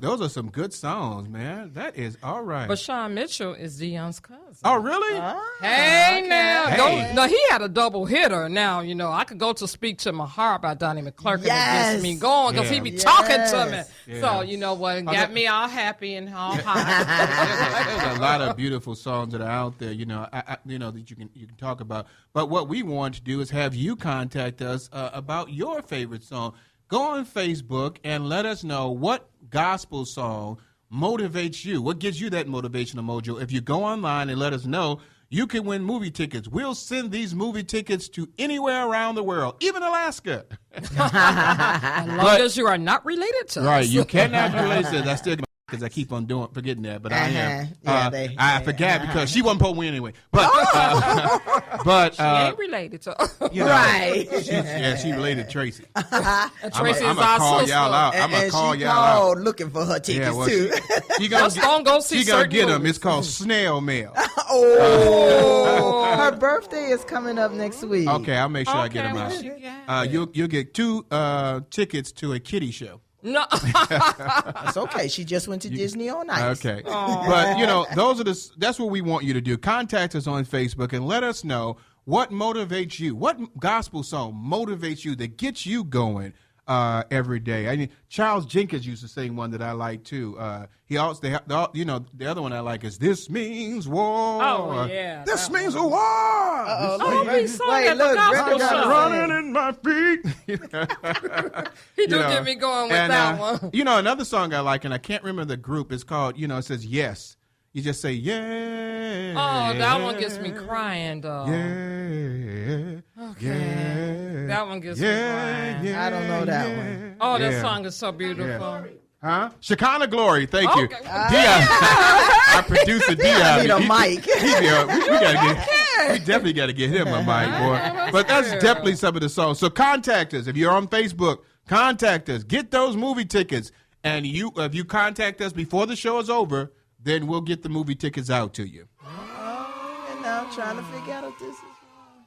Those are some good songs, man. That is all right. Bashawn Mitchell is Dion's cousin. Oh, really? Hey, now. Hey. No, he had a double hitter. Now, I could go to Speak to My Heart by Donnie McClurkin and gets me going because he be talking to me. Yeah. So, you know what? Got me all happy and all hot. There's a lot of beautiful songs that are out there, that you can talk about. But what we want to do is have you contact us about your favorite song. Go on Facebook and let us know what gospel song motivates you. What gives you that motivational mojo? If you go online and let us know, you can win movie tickets. We'll send these movie tickets to anywhere around the world, even Alaska. As long as you are not related to us. Right, you cannot be related to us. I still because I keep on forgetting that, but I am. I forgot because she wasn't supposed to win anyway. But she ain't related to us. Right. She related to Tracy. Tracy's I'm our call sister. y'all out. I'm gonna call y'all out. Called looking for her tickets too. She gonna go see. She gonna get them. It's called snail mail. Her birthday is coming up next week. Okay, I'll make sure I get them out. You'll get 2 tickets to a kiddie show. No, it's okay. She just went to Disney on Ice. Okay, but that's what we want you to do. Contact us on Facebook and let us know what motivates you. What gospel song motivates you that gets you going every day? I mean, Charles Jenkins used to sing one that I like too. He also, the other one I like is "This Means War." Oh yeah, this means a war. Wait, look, running in my feet. He do get me going with that one. Another song I like, and I can't remember the group. It's called, it says yes. You just say yeah. Oh, that one gets me crying, though. Yeah. Okay. Yeah. That one gets me crying. Yeah, I don't know that one. Oh, that song is so beautiful. Yeah. Huh? Shekinah Glory. Thank you. Okay. Dion. Our producer Dion. I need a mic. We definitely got to get him a mic, boy. But that's definitely some of the songs. So contact us. If you're on Facebook, contact us. Get those movie tickets. And if you contact us before the show is over, then we'll get the movie tickets out to you. And now I'm trying to figure out if this is.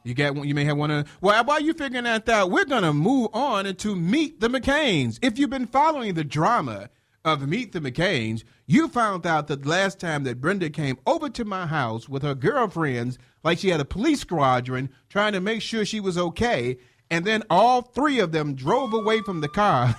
You got one. You may have one. Well, while you figuring that out, we're gonna move on into Meet the McCains. If you've been following the drama of Meet the McCains, you found out that last time that Brenda came over to my house with her girlfriends, like she had a police squadron trying to make sure she was okay, and then all 3 of them drove away from the car.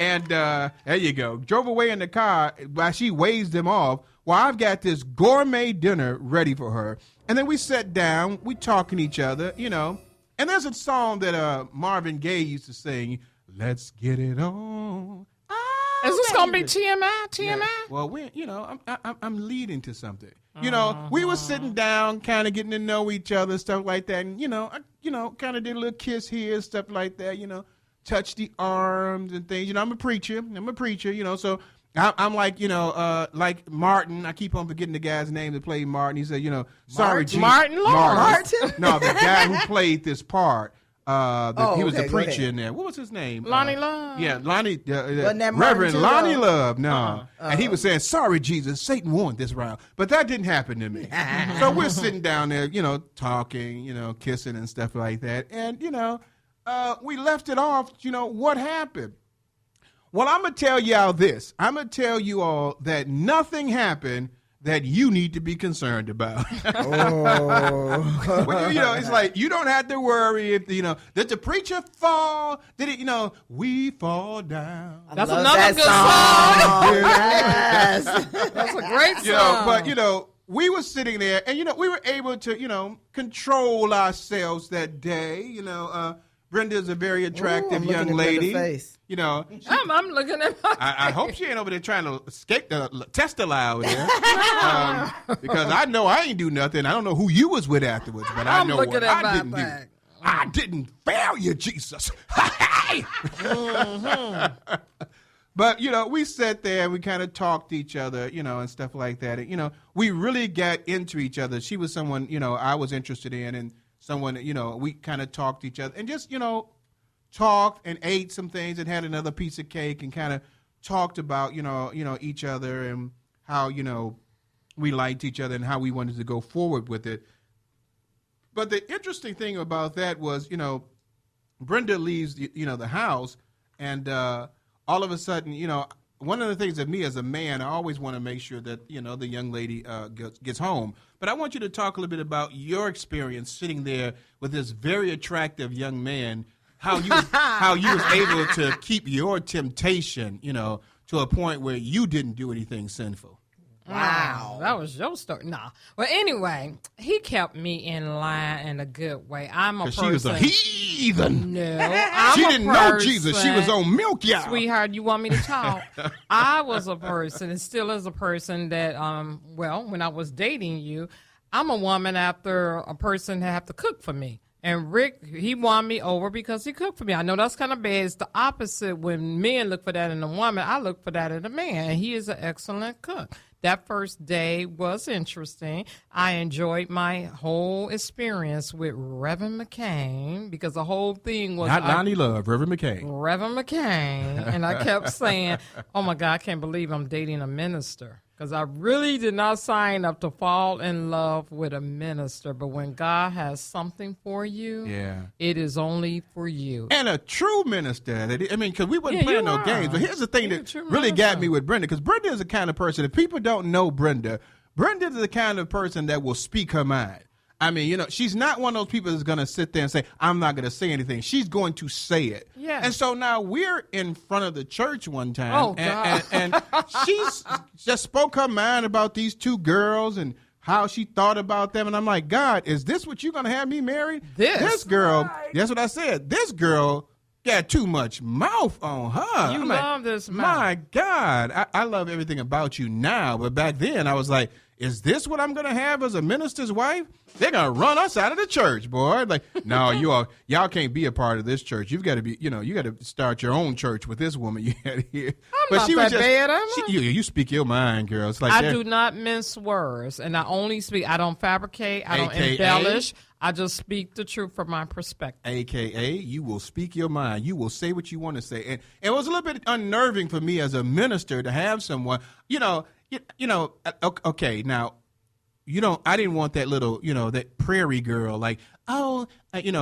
And there you go. Drove away in the car while she waved them off. Well, I've got this gourmet dinner ready for her. And then we sat down. We talking to each other, And there's a song that Marvin Gaye used to sing, "Let's Get It On." Is this going to be TMI? Yeah. Well, I'm leading to something. We were sitting down, kind of getting to know each other, stuff like that. And, I kind of did a little kiss here, stuff like that, touch the arms and things. I'm a preacher, so I'm like, like Martin. I keep on forgetting the guy's name that played Martin. He said, sorry, G. Martin Lawrence. Martin? No, the guy who played this part. He was the preacher in there. What was his name? Lonnie Love. Yeah, Lonnie. Wasn't that Reverend Martin Lonnie too, Love. No. And he was saying, sorry, Jesus, Satan won this round. But that didn't happen to me. So we're sitting down there, talking, kissing and stuff like that. And, we left it off, what happened? Well, I'm going to tell y'all this. I'm going to tell you all that nothing happened that you need to be concerned about. Well, it's like you don't have to worry if, did the preacher fall? Did it, we fall down. That's another good song. Yes. That's a great song. But, we were sitting there and, we were able to, control ourselves that day, Brenda's a very attractive young lady. Face. You know, I'm looking at my I hope she ain't over there trying to escape the test allowed there. Because I know I ain't do nothing. I don't know who you was with afterwards, but I know what I didn't do. I didn't fail you, Jesus. But, you know, we sat there and we kind of talked to each other, you know, and stuff like that. And, you know, we really got into each other. She was someone, you know, I was interested in, and someone, you know, we kind of talked to each other and just, you know, talked and ate some things and had another piece of cake and kind of talked about, you know, each other and how, you know, we liked each other and how we wanted to go forward with it. But the interesting thing about that was, you know, Brenda leaves, you know, the house, and all of a sudden, you know, one of the things that me as a man, I always want to make sure that, you know, the young lady gets home. But I want you to talk a little bit about your experience sitting there with this very attractive young man, how you was able to keep your temptation, you know, to a point where you didn't do anything sinful. Wow. That was your story. Nah. Well, anyway, he kept me in line in a good way. I'm a person. She was a heathen. No. She didn't know Jesus. She was on milk, y'all. Sweetheart, you want me to talk? I was a person and still is a person that, well, when I was dating you, I'm a woman after a person that have to cook for me. And Rick, he won me over because he cooked for me. I know that's kind of bad. It's the opposite. When men look for that in a woman, I look for that in a man. And he is an excellent cook. That first day was interesting. I enjoyed my whole experience with Reverend McCain because the whole thing was... Not Lonnie Love, Reverend McCain. Reverend McCain. And I kept saying, oh, my God, I can't believe I'm dating a minister. Because I really did not sign up to fall in love with a minister. But when God has something for you, it is only for you. And a true minister. I mean, because we wasn't playing no games. But here's the thing that really got me with Brenda. Because Brenda is the kind of person, if people don't know Brenda is the kind of person that will speak her mind. I mean, you know, she's not one of those people that's going to sit there and say, I'm not going to say anything. She's going to say it. Yeah. And so now we're in front of the church one time. And she's just spoke her mind about these two girls and how she thought about them. And I'm like, God, is this what you're going to have me marry? This girl, right. That's what I said. This girl got too much mouth on her. You love this mouth. My God, I love everything about you now. But back then I was like, is this what I'm going to have as a minister's wife? They're going to run us out of the church, boy. Like, no, y'all can't be a part of this church. You've got to be, you know, you got to start your own church with this woman you had here. But she was just bad, am I? You speak your mind, girl. It's like I do not mince words, and I only speak. I don't fabricate. I don't embellish. I just speak the truth from my perspective. AKA, you will speak your mind. You will say what you want to say. And it was a little bit unnerving for me as a minister to have someone, okay, now, I didn't want that little, that prairie girl, like,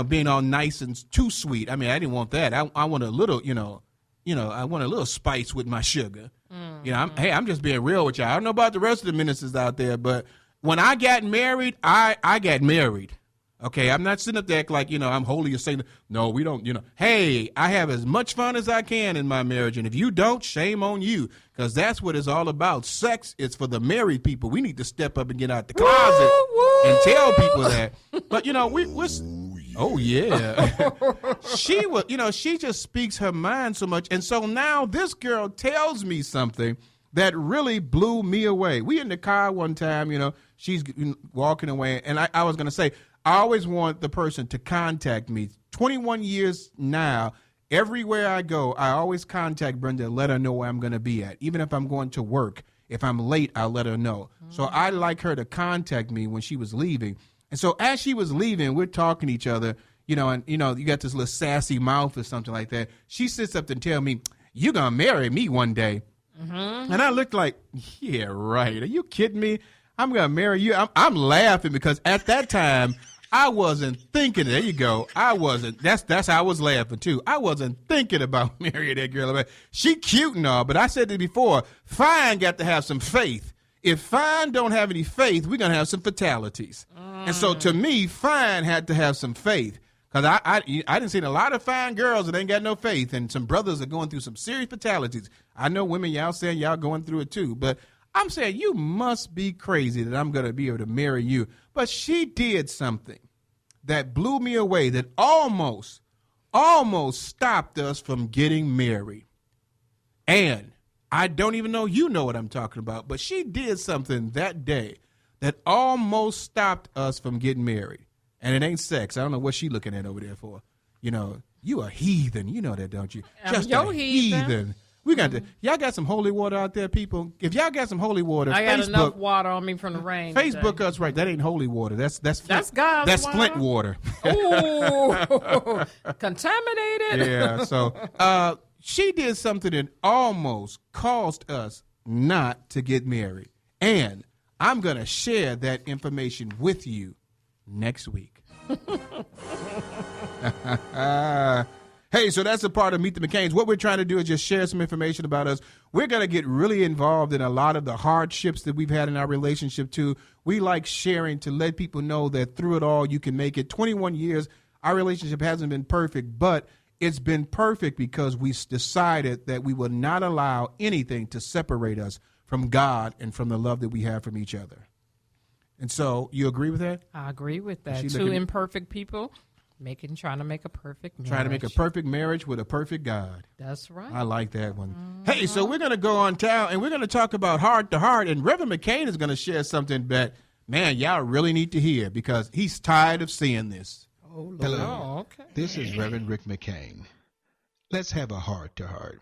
being all nice and too sweet. I mean, I didn't want that. I want a little, I want a little spice with my sugar. Mm-hmm. I'm just being real with y'all. I don't know about the rest of the ministers out there, but when I got married, I got married. Okay, I'm not sitting up there like, I'm holy or saying, no, we don't, hey, I have as much fun as I can in my marriage. And if you don't, shame on you, because that's what it's all about. Sex is for the married people. We need to step up and get out the closet and tell people that. But, oh, yeah. She just speaks her mind so much. And so now this girl tells me something that really blew me away. We in the car one time, she's walking away. And I was going to say, I always want the person to contact me. 21 years now, everywhere I go, I always contact Brenda and let her know where I'm going to be at. Even if I'm going to work, if I'm late, I'll let her know. Mm-hmm. So I like her to contact me when she was leaving. And so as she was leaving, we're talking to each other, you got this little sassy mouth or something like that. She sits up and tells me, you're going to marry me one day. Mm-hmm. And I looked like, yeah, right. Are you kidding me? I'm going to marry you. I'm laughing because at that time, I wasn't thinking. There you go. I wasn't. That's how I was laughing too. I wasn't thinking about marrying that girl. She cute and all, but I said it before. Fine got to have some faith. If Fine don't have any faith, we're gonna have some fatalities. And so to me, Fine had to have some faith because I didn't see a lot of fine girls that ain't got no faith, and some brothers are going through some serious fatalities. I know women, y'all saying y'all going through it too, but I'm saying you must be crazy that I'm gonna be able to marry you. But she did something that blew me away, that almost almost stopped us from getting married. And I don't even know you know what I'm talking about, but she did something that day that almost stopped us from getting married. And it ain't sex. I don't know what she looking at over there for. You know, you a heathen. You know that, don't you? Just a heathen. We got to. Y'all got some holy water out there, people. If y'all got some holy water, I got enough water on me from the rain. Facebook today. us right. That ain't holy water. That's Flint. That's God's That's water? Flint water. Ooh, contaminated. Yeah. So she did something that almost caused us not to get married, and I'm gonna share that information with you next week. Hey, so that's a part of Meet the McCains. What we're trying to do is just share some information about us. We're going to get really involved in a lot of the hardships that we've had in our relationship, too. We like sharing to let people know that through it all, you can make it. 21 years, our relationship hasn't been perfect, but it's been perfect because we decided that we will not allow anything to separate us from God and from the love that we have from each other. And so, you agree with that? I agree with that. Two imperfect people trying to make a perfect marriage. Trying to make a perfect marriage with a perfect God. That's right. I like that one. Hey, so we're going to go on town, and we're going to talk about heart to heart, and Reverend McCain is going to share something that, man, y'all really need to hear because he's tired of seeing this. Oh, Lord. Hello. Oh, okay. This is Reverend Rick McCain. Let's have a heart to heart.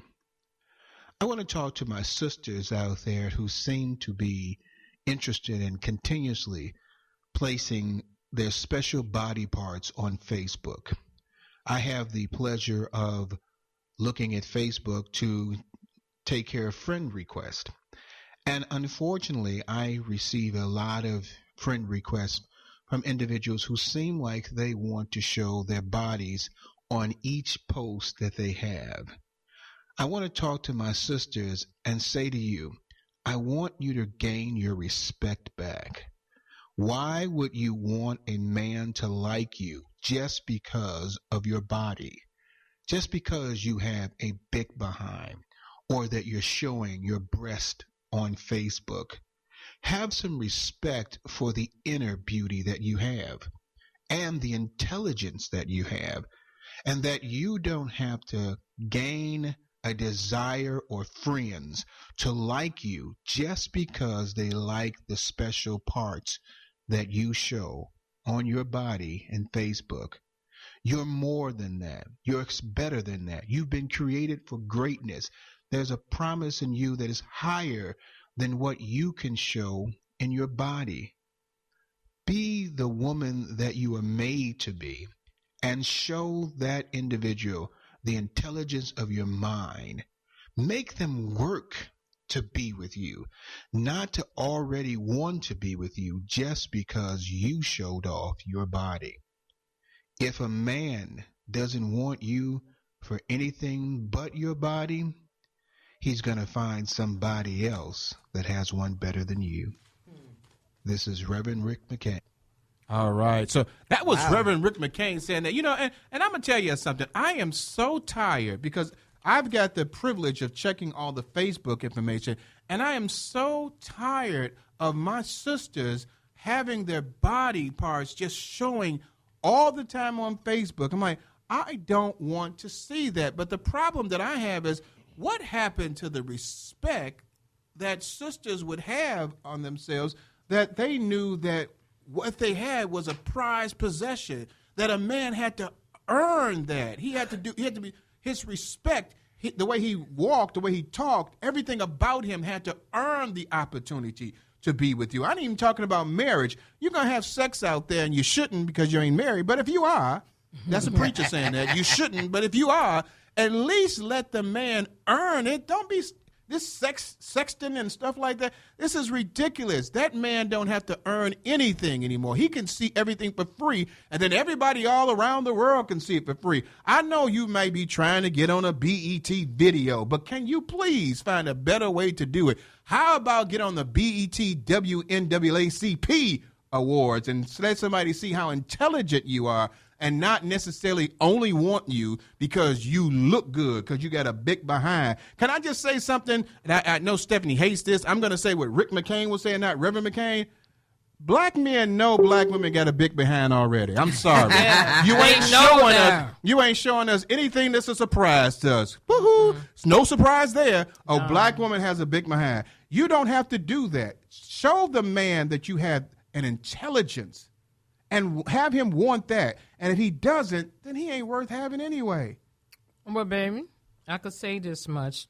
I want to talk to my sisters out there who seem to be interested in continuously placing their special body parts on Facebook. I have the pleasure of looking at Facebook to take care of friend requests. And unfortunately, I receive a lot of friend requests from individuals who seem like they want to show their bodies on each post that they have. I want to talk to my sisters and say to you, I want you to gain your respect back. Why would you want a man to like you just because of your body? Just because you have a big behind or that you're showing your breast on Facebook? Have some respect for the inner beauty that you have and the intelligence that you have, and that you don't have to gain a desire or friends to like you just because they like the special parts that you show on your body in Facebook. You're more than that. You're better than that. You've been created for greatness. There's a promise in you that is higher than what you can show in your body. Be the woman that you are made to be and show that individual the intelligence of your mind. Make them work to be with you, not to already want to be with you just because you showed off your body. If a man doesn't want you for anything but your body, he's going to find somebody else that has one better than you. This is Reverend Rick McCain. All right. So that was Reverend Rick McCain saying that, and I'm going to tell you something. I am so tired because I've got the privilege of checking all the Facebook information, and I am so tired of my sisters having their body parts just showing all the time on Facebook. I'm like, I don't want to see that. But the problem that I have is what happened to the respect that sisters would have on themselves, that they knew that what they had was a prized possession, that a man had to earn that. He had to be his respect, the way he walked, the way he talked, everything about him had to earn the opportunity to be with you. I ain't even talking about marriage. You're going to have sex out there, and you shouldn't because you ain't married. But if you are, that's a preacher saying that. You shouldn't, but if you are, at least let the man earn it. Don't be this sexting and stuff like that. This is ridiculous. That man don't have to earn anything anymore. He can see everything for free, and then everybody all around the world can see it for free. I know you may be trying to get on a BET video, but can you please find a better way to do it? How about get on the BET WNAACP awards and let somebody see how intelligent you are, and not necessarily only want you because you look good, because you got a big behind. Can I just say something? And I know Stephanie hates this. I'm going to say what Rick McCain was saying, not Reverend McCain. Black men know black women got a big behind already. I'm sorry. You ain't showing us anything that's a surprise to us. Woohoo! It's no surprise there. A black woman has a big behind. You don't have to do that. Show the man that you have an intelligence and have him want that. And if he doesn't, then he ain't worth having anyway. Well, baby, I could say this much.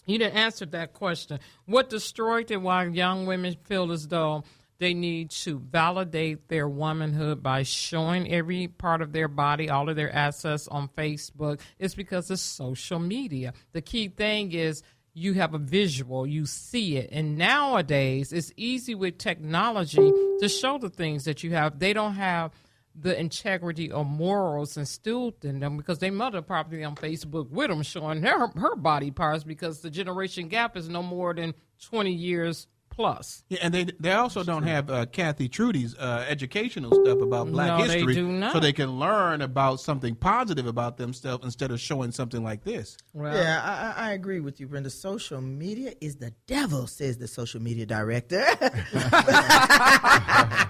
You didn't answer that question. What destroyed it? Why young women feel as though they need to validate their womanhood by showing every part of their body, all of their assets on Facebook. It's because it's social media. The key thing is you have a visual, you see it. And nowadays, it's easy with technology to show the things that you have. They don't have the integrity or morals instilled in them because their mother probably on Facebook with them showing her body parts because the generation gap is no more than 20 years plus. Yeah, and they also don't have Kathy Trudy's educational stuff about black history. They do not. So they can learn about something positive about themselves instead of showing something like this. Well, yeah, I agree with you, Brenda. Social media is the devil, says the social media director.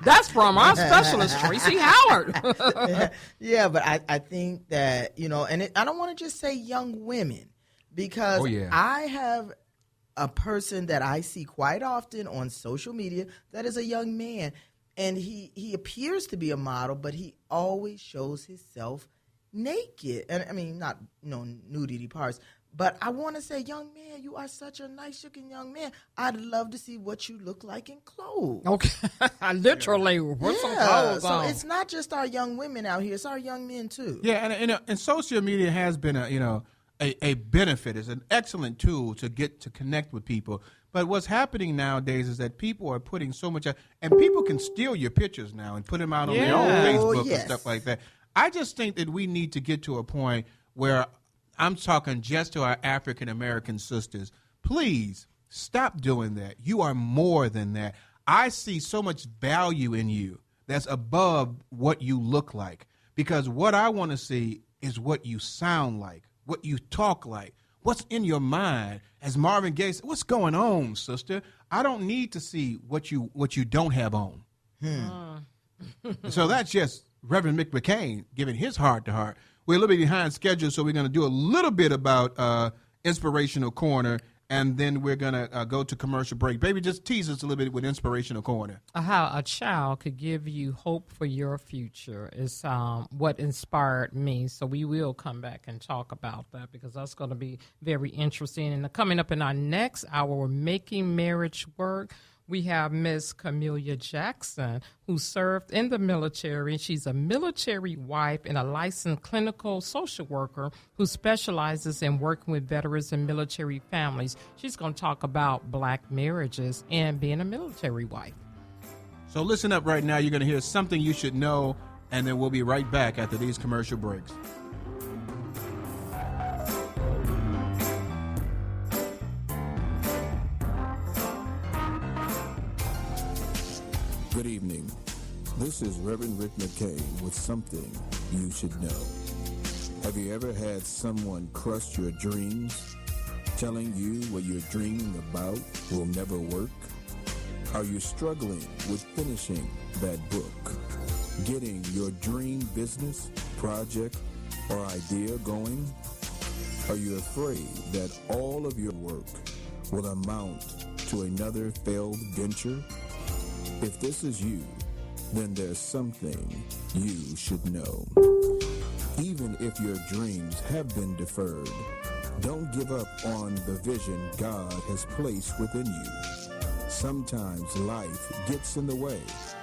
That's from our specialist, Tracy Howard. Yeah, but I think that, and I don't want to just say young women because I have a person that I see quite often on social media that is a young man, and he appears to be a model, but he always shows himself naked. And I mean, not nudity parts, but I want to say, young man, you are such a nice-looking young man. I'd love to see what you look like in clothes. Okay, literally, put some clothes on. So it's not just our young women out here; it's our young men too. Yeah, and social media has been a benefit. It's an excellent tool to get to connect with people. But what's happening nowadays is that people are putting so much, and people can steal your pictures now and put them out on their own Facebook and stuff like that. I just think that we need to get to a point where I'm talking just to our African American sisters. Please stop doing that. You are more than that. I see so much value in you that's above what you look like, because what I want to see is what you sound like, what you talk like, what's in your mind. As Marvin Gaye said, what's going on, sister? I don't need to see what you don't have on. So that's just Reverend Mick McCain giving his heart to heart. We're a little bit behind schedule, so we're going to do a little bit about Inspirational Corner, and then we're going to go to commercial break. Baby, just tease us a little bit with Inspirational Corner. How a child could give you hope for your future is what inspired me. So we will come back and talk about that because that's going to be very interesting. And coming up in our next hour, we're Making Marriage Work. We have Miss Camelia Jackson, who served in the military. She's a military wife and a licensed clinical social worker who specializes in working with veterans and military families. She's going to talk about black marriages and being a military wife. So listen up right now. You're going to hear something you should know, and then we'll be right back after these commercial breaks. Good evening. This is Reverend Rick McCain with something you should know. Have you ever had someone crush your dreams, telling you what you're dreaming about will never work? Are you struggling with finishing that book, getting your dream business, project, or idea going? Are you afraid that all of your work will amount to another failed venture? If this is you, then there's something you should know. Even if your dreams have been deferred, don't give up on the vision God has placed within you. Sometimes life gets in the way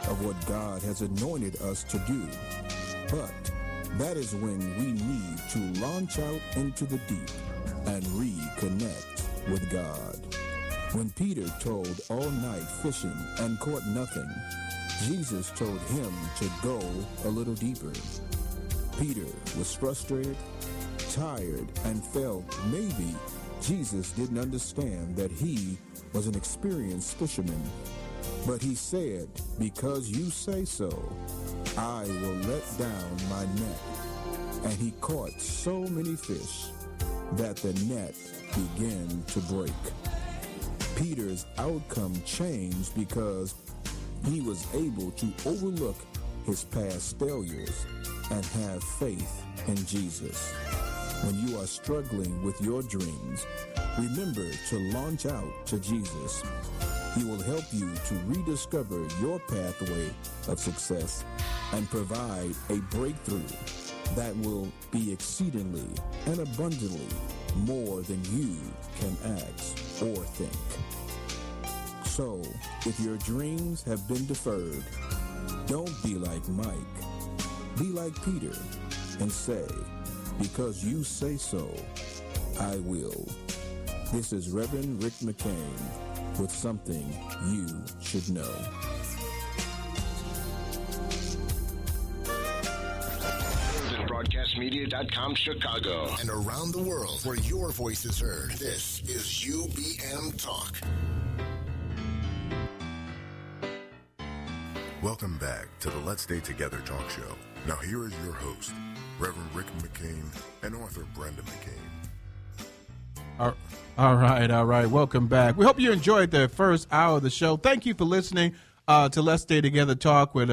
of what God has anointed us to do. But that is when we need to launch out into the deep and reconnect with God. When Peter toiled all night fishing and caught nothing, Jesus told him to go a little deeper. Peter was frustrated, tired, and felt maybe Jesus didn't understand that he was an experienced fisherman. But he said, "Because you say so, I will let down my net." And he caught so many fish that the net began to break. Peter's outcome changed because He was able to overlook his past failures and have faith in Jesus. When you are struggling with your dreams, remember to launch out to Jesus. He will help you to rediscover your pathway of success and provide a breakthrough that will be exceedingly and abundantly more than you can ask or think. So, if your dreams have been deferred, don't be like Mike. Be like Peter and say, because you say so, I will. This is Reverend Rick McCain with something you should know. UrbanBroadcastMedia.com Chicago and around the world where your voice is heard. This is UBM Talk. Welcome back to the Let's Stay Together talk show. Now here is your host, Reverend Rick McCain and author Brenda McCain. All right. Welcome back. We hope you enjoyed the first hour of the show. Thank you for listening to Let's Stay Together Talk with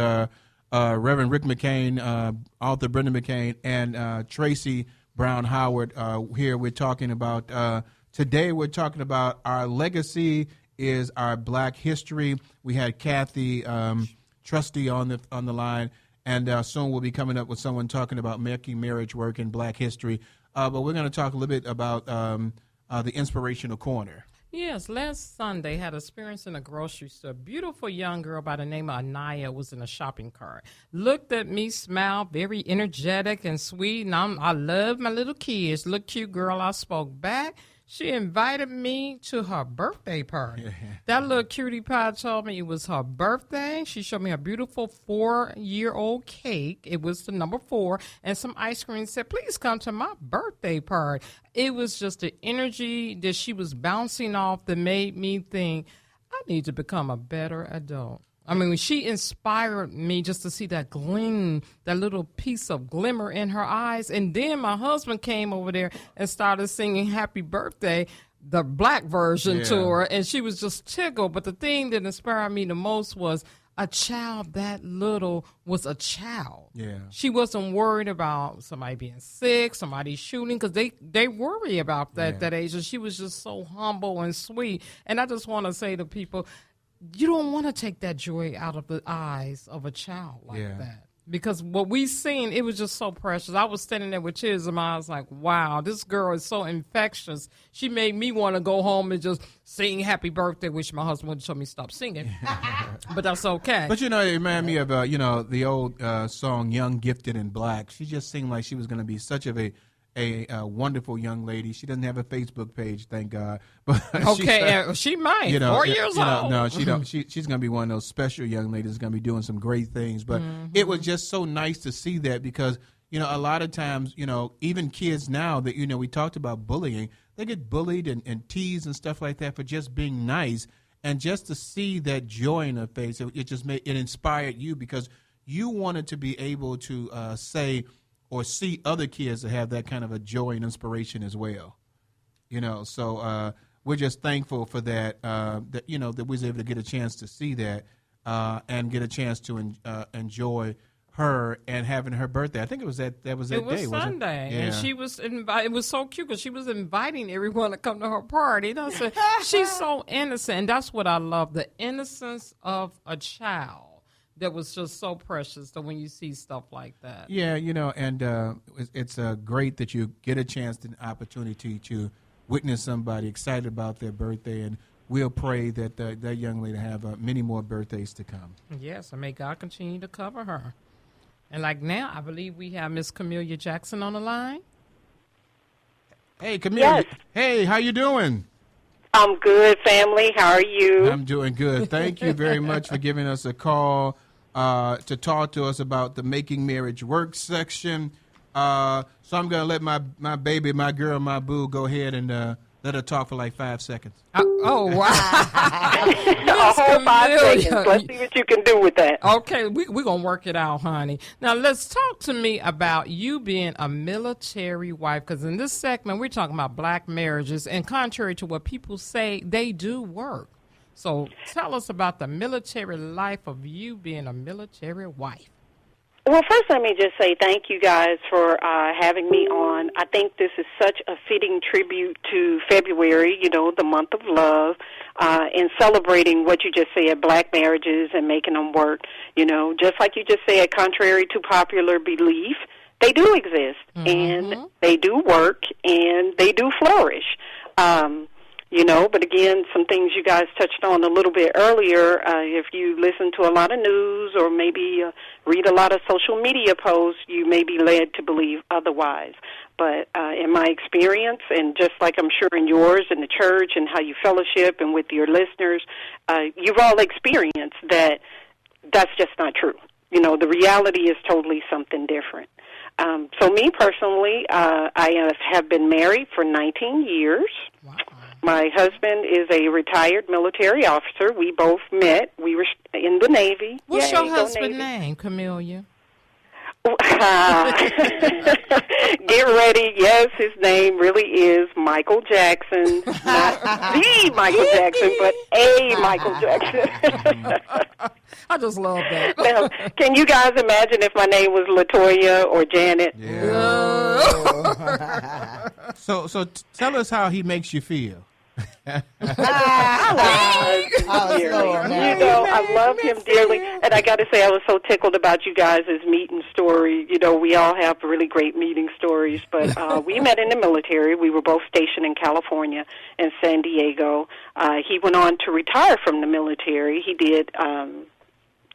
Reverend Rick McCain, author Brenda McCain, and Tracy Brown Howard. Here we're talking about, today we're talking about our legacy is our Black history. We had Kathy Trusty on the line, and soon we'll be coming up with someone talking about making marriage work in Black history. But we're going to talk a little bit about the Inspirational Corner. Yes, last Sunday had experience in a grocery store. A beautiful young girl by the name of Anaya was in a shopping cart. Looked at me, smiled, very energetic and sweet. And I love my little kids. Look cute girl. I spoke back. She invited me to her birthday party. That little cutie pie told me it was her birthday. She showed me a beautiful 4-year-old cake. It was the number 4 and some ice cream. Said, please come to my birthday party. It was just the energy that she was bouncing off that made me think, I need to become a better adult. I mean, she inspired me just to see that gleam, that little piece of glimmer in her eyes. And then my husband came over there and started singing Happy Birthday, the Black version to her. And she was just tickled. But the thing that inspired me the most was a child that little was a child. Yeah. She wasn't worried about somebody being sick, somebody shooting, because they worry about that that age. And she was just so humble and sweet. And I just want to say to people, you don't want to take that joy out of the eyes of a child like that. Because what we seen, it was just so precious. I was standing there with tears in my eyes like, wow, this girl is so infectious. She made me want to go home and just sing Happy Birthday, which my husband would tell me stop singing. But that's okay. But, it reminded me of, the old song Young, Gifted, and Black. She just seemed like she was going to be such of a wonderful young lady. She doesn't have a Facebook page, thank God. But she might. 4 years old. No, she don't. She's going to be one of those special young ladies that's going to be doing some great things. But it was just so nice to see that because a lot of times even kids now that we talked about bullying, they get bullied and teased and stuff like that for just being nice, and just to see that joy in her face, it just it inspired you because you wanted to be able to say or see other kids that have that kind of a joy and inspiration as well, So we're just thankful for that. That we was able to get a chance to see that and get a chance to enjoy her and having her birthday. I think it was that day. It was Sunday, Sunday, and she was it was so cute because she was inviting everyone to come to her party. So she's so innocent, and that's what I love, the innocence of a child. That was just so precious that when you see stuff like that. Yeah, and it's great that you get a chance and opportunity to witness somebody excited about their birthday, and we'll pray that that young lady have many more birthdays to come. Yes, and may God continue to cover her. And like now, I believe we have Miss Camelia Jackson on the line. Hey, Camelia. Yes. Hey, how you doing? I'm good, family. How are you? I'm doing good. Thank you very much for giving us a call to talk to us about the Making Marriage Work section. So I'm going to let my baby, my girl, my boo, go ahead and let her talk for like 5 seconds. Oh, wow. A whole 5 seconds. Let's see what you can do with that. Okay, we're going to work it out, honey. Now, let's talk to me about you being a military wife, because in this segment, we're talking about Black marriages, and contrary to what people say, they do work. So tell us about the military life of you being a military wife. Well, first let me just say thank you guys for having me on. I think this is such a fitting tribute to February, the month of love, and celebrating what you just said, black marriages and making them work. Just like you just said, contrary to popular belief, they do exist, and they do work, and they do flourish. But again, some things you guys touched on a little bit earlier, if you listen to a lot of news or maybe read a lot of social media posts, you may be led to believe otherwise. But in my experience, and just like I'm sure in yours, in the church, and how you fellowship and with your listeners, you've all experienced that that's just not true. The reality is totally something different. So me personally, I have been married for 19 years. Wow. My husband is a retired military officer. We both met. We were in the Navy. What's your husband's name, Camelia? Get ready. Yes, his name really is Michael Jackson. Not the Michael Jackson, but a Michael Jackson. I just love that. Now, can you guys imagine if my name was LaToya or Janet? Yeah. So tell us how he makes you feel. I love him dearly, and I got to say I was so tickled about you guys' meeting story. We all have really great meeting stories, but we met in the military. We were both stationed in California and San Diego. He went on to retire from the military. He did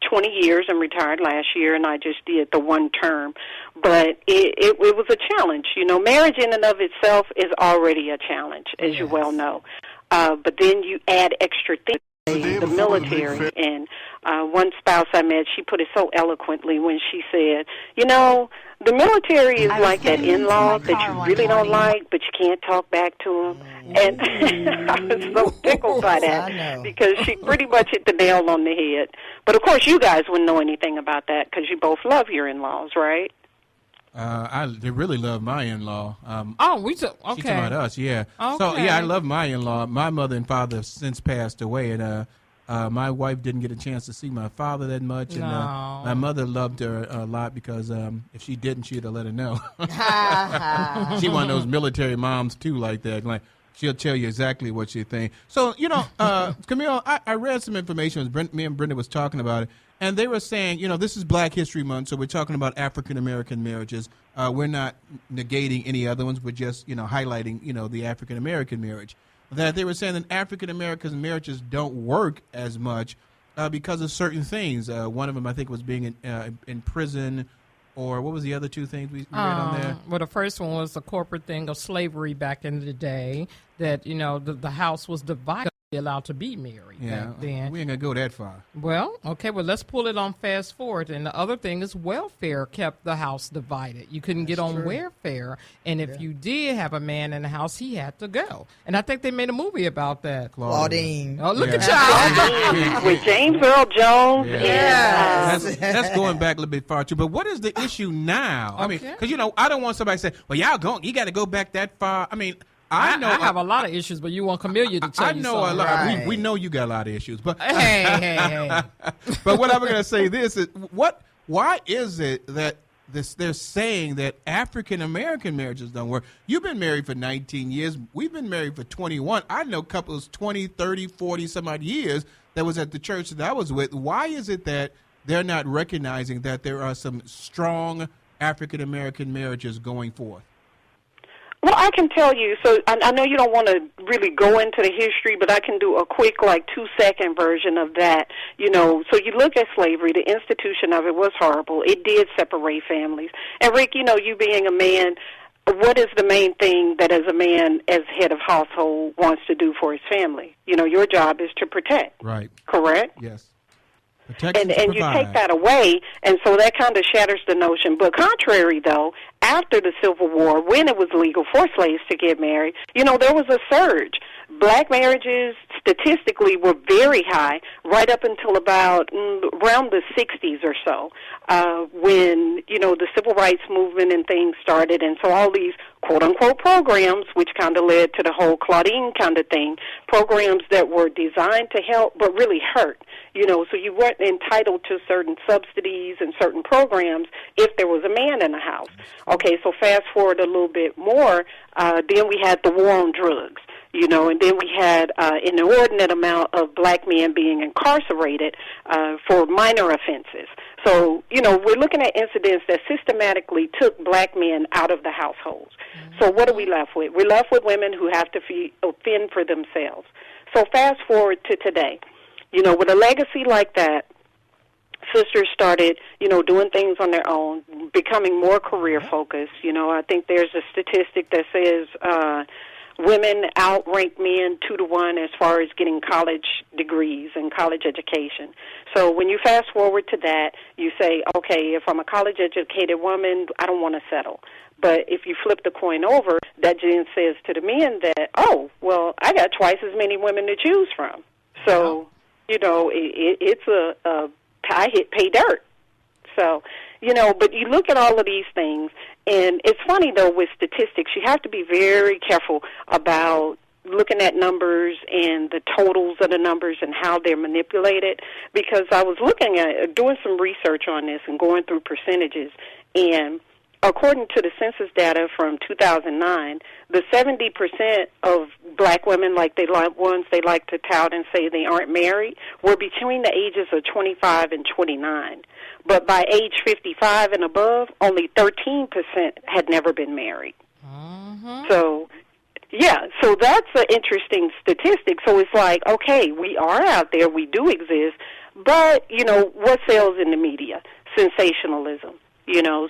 20 years and retired last year, and I just did the one term. But it was a challenge. Marriage in and of itself is already a challenge, as you well know. But then you add extra things, the military. And one spouse I met, she put it so eloquently when she said, the military is like that in-law that you really don't like, but you can't talk back to them. And I was so tickled by that because she pretty much hit the nail on the head. But, of course, you guys wouldn't know anything about that because you both love your in-laws, right? They really love my in-law. Okay. She's talking about us, yeah. Okay. So, yeah, I love my in-law. My mother and father have since passed away, and my wife didn't get a chance to see my father that much, and my mother loved her a lot because if she didn't, she'd have let her know. She one of those military moms, too, like that. Like, she'll tell you exactly what she thinks. So, Camille, I read some information. Me and Brenda was talking about it, and they were saying, this is Black History Month, so we're talking about African-American marriages. We're not negating any other ones. We're just, highlighting, the African-American marriage. That they were saying that African-American marriages don't work as much because of certain things. One of them, I think, was being in prison, or what was the other two things we read on there? Well, the first one was the corporate thing of slavery back in the day, that, the house was divided. Allowed to be married back then. We ain't gonna go that far. Well, okay, let's pull it on fast forward. And the other thing is welfare kept the house divided. You couldn't get on welfare, and if you did have a man in the house, he had to go. And I think they made a movie about that. Claudine. Oh, look at y'all. With James Earl Jones. Yes. That's going back a little bit far too. But what is the issue now? I mean, because I don't want somebody to say, "Well, you got to go back that far." I mean. I know I have a lot of issues, but you want Camelia to tell you something. I know a lot. Right. We know you got a lot of issues, but hey. But what I'm going to say this is why is it that they're saying that African American marriages don't work? You've been married for 19 years. We've been married for 21. I know couples 20, 30, 40 some odd years that was at the church that I was with. Why is it that they're not recognizing that there are some strong African American marriages going forth? Well, I can tell you, so I know you don't want to really go into the history, but I can do a quick, 2-second version of that. So you look at slavery, the institution of it was horrible. It did separate families. And, Rick, you being a man, what is the main thing that as a man, as head of household, wants to do for his family? Your job is to protect. Right. Correct? Yes. And you take that away, and so that kind of shatters the notion. But contrary, though, after the Civil War, when it was legal for slaves to get married, there was a surge. Black marriages statistically were very high right up until about around the 60s or so, when, the civil rights movement and things started. And so all these quote-unquote programs, which kind of led to the whole Claudine kind of thing, programs that were designed to help but really hurt. So you weren't entitled to certain subsidies and certain programs if there was a man in the house. Okay, so fast forward a little bit more, then we had the war on drugs, and then we had an inordinate amount of black men being incarcerated for minor offenses. So, we're looking at incidents that systematically took black men out of the households. So what are we left with? We're left with women who have to fend for themselves. So fast forward to today. With a legacy like that, sisters started, doing things on their own, becoming more career-focused. I think there's a statistic that says women outrank men 2-to-1 as far as getting college degrees and college education. So when you fast forward to that, you say, okay, if I'm a college-educated woman, I don't want to settle. But if you flip the coin over, that then says to the men that, oh, well, I got twice as many women to choose from. So, it's I hit pay dirt. So, but you look at all of these things, and it's funny, though, with statistics, you have to be very careful about looking at numbers and the totals of the numbers and how they're manipulated, because I was doing some research on this and going through percentages, and according to the census data from 2009, the 70% of black women, like ones they like to tout and say they aren't married, were between the ages of 25 and 29. But by age 55 and above, only 13% had never been married. So, so that's an interesting statistic. So it's like, okay, we are out there, we do exist, but, what sells in the media? Sensationalism.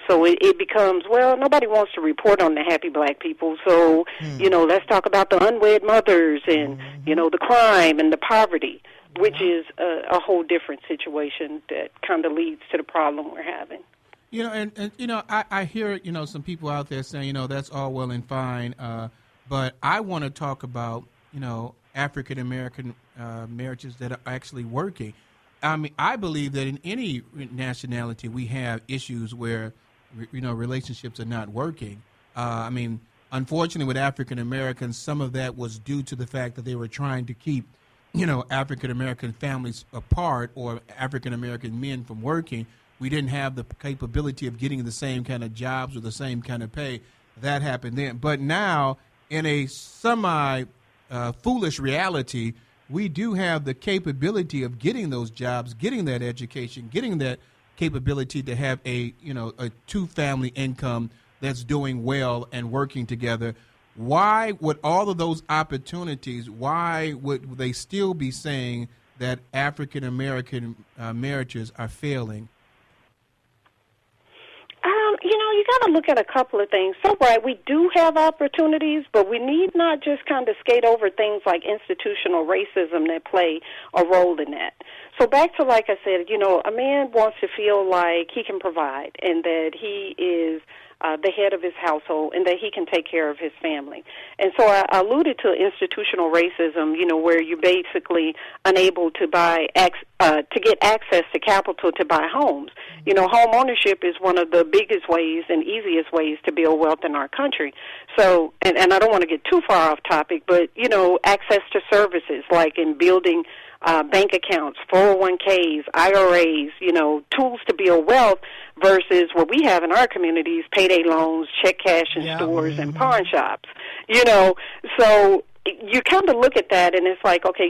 So it becomes, well, nobody wants to report on the happy black people, so, let's talk about the unwed mothers and, the crime and the poverty, which is a whole different situation that kind of leads to the problem we're having. I hear, some people out there saying, that's all well and fine, but I want to talk about, African-American marriages that are actually working. I mean, I believe that in any nationality we have issues where, relationships are not working. Unfortunately, with African Americans, some of that was due to the fact that they were trying to keep, African American families apart or African American men from working. We didn't have the capability of getting the same kind of jobs or the same kind of pay. That happened then. But now, in a foolish reality, we do have the capability of getting those jobs, getting that education, getting that capability to have a two-family income that's doing well and working together. Why would all of those opportunities, why would they still be saying that African-American marriages are failing? You got to look at a couple of things. So, right, we do have opportunities, but we need not just kind of skate over things like institutional racism that play a role in that. So back to, like I said, a man wants to feel like he can provide and that he is the head of his household and that he can take care of his family. And so I alluded to institutional racism, where you're basically unable to to get access to capital to buy homes. Home ownership is one of the biggest ways and easiest ways to build wealth in our country. So, and I don't want to get too far off topic, but, access to services like in building bank accounts, 401ks, IRAs, tools to build wealth versus what we have in our communities, payday loans, check cash in stores and pawn shops, So you kind of look at that and it's like, okay,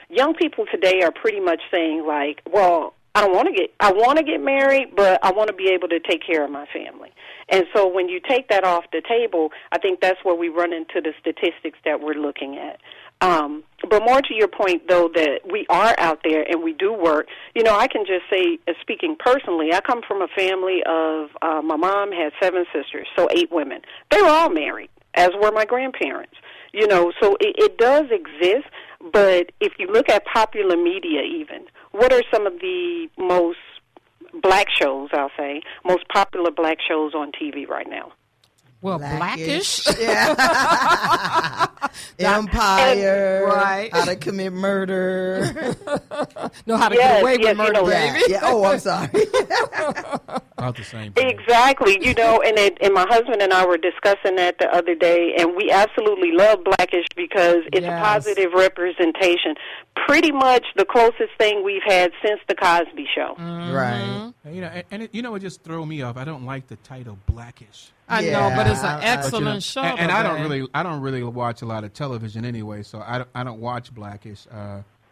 young people today are pretty much saying like, well, I want to get married, but I want to be able to take care of my family. And so when you take that off the table, I think that's where we run into the statistics that we're looking at. But more to your point, though, that we are out there and we do work, I can just say, speaking personally, I come from a family of, my mom had 7 sisters, so 8 women. They were all married, as were my grandparents. So it does exist, but if you look at popular media even, what are some of the most black shows, I'll say, most popular black shows on TV right now? Well, Blackish. Empire, right? How to commit murder. Know how to get away with murder, baby. Yeah. Oh, I'm sorry. About the same thing. Exactly. And my husband and I were discussing that the other day, and we absolutely love Blackish because it's a positive representation. Pretty much the closest thing we've had since the Cosby Show. Right. It just throw me off. I don't like the title Blackish. I know, but it's an excellent show. And I don't really watch a lot of television anyway, so I don't watch Blackish.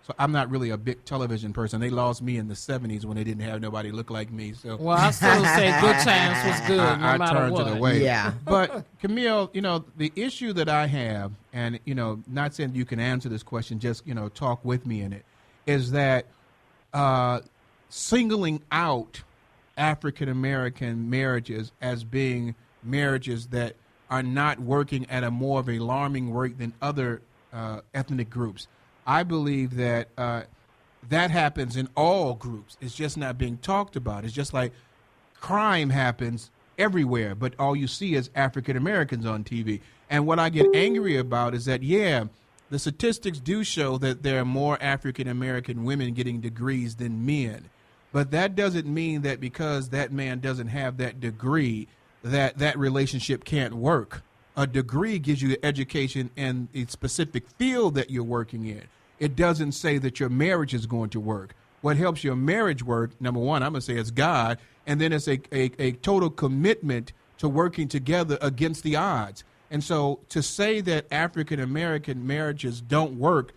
So I'm not really a big television person. They lost me in the 70s when they didn't have nobody look like me. So well, I still say Good Times was good, no matter turned what. it away. Yeah. But Camille, the issue that I have, and not saying you can answer this question, just talk with me in it, is that singling out African American marriages as being marriages that are not working at a more of an alarming rate than other ethnic groups. I believe that that happens in all groups. It's just not being talked about. It's just like crime happens everywhere, but all you see is African Americans on TV. And what I get angry about is that, the statistics do show that there are more African American women getting degrees than men. But that doesn't mean that because that man doesn't have that degree, that relationship can't work. A degree gives you education in a specific field that you're working in. It doesn't say that your marriage is going to work. What helps your marriage work, number one, I'm going to say it's God, and then it's a total commitment to working together against the odds. And so to say that African American marriages don't work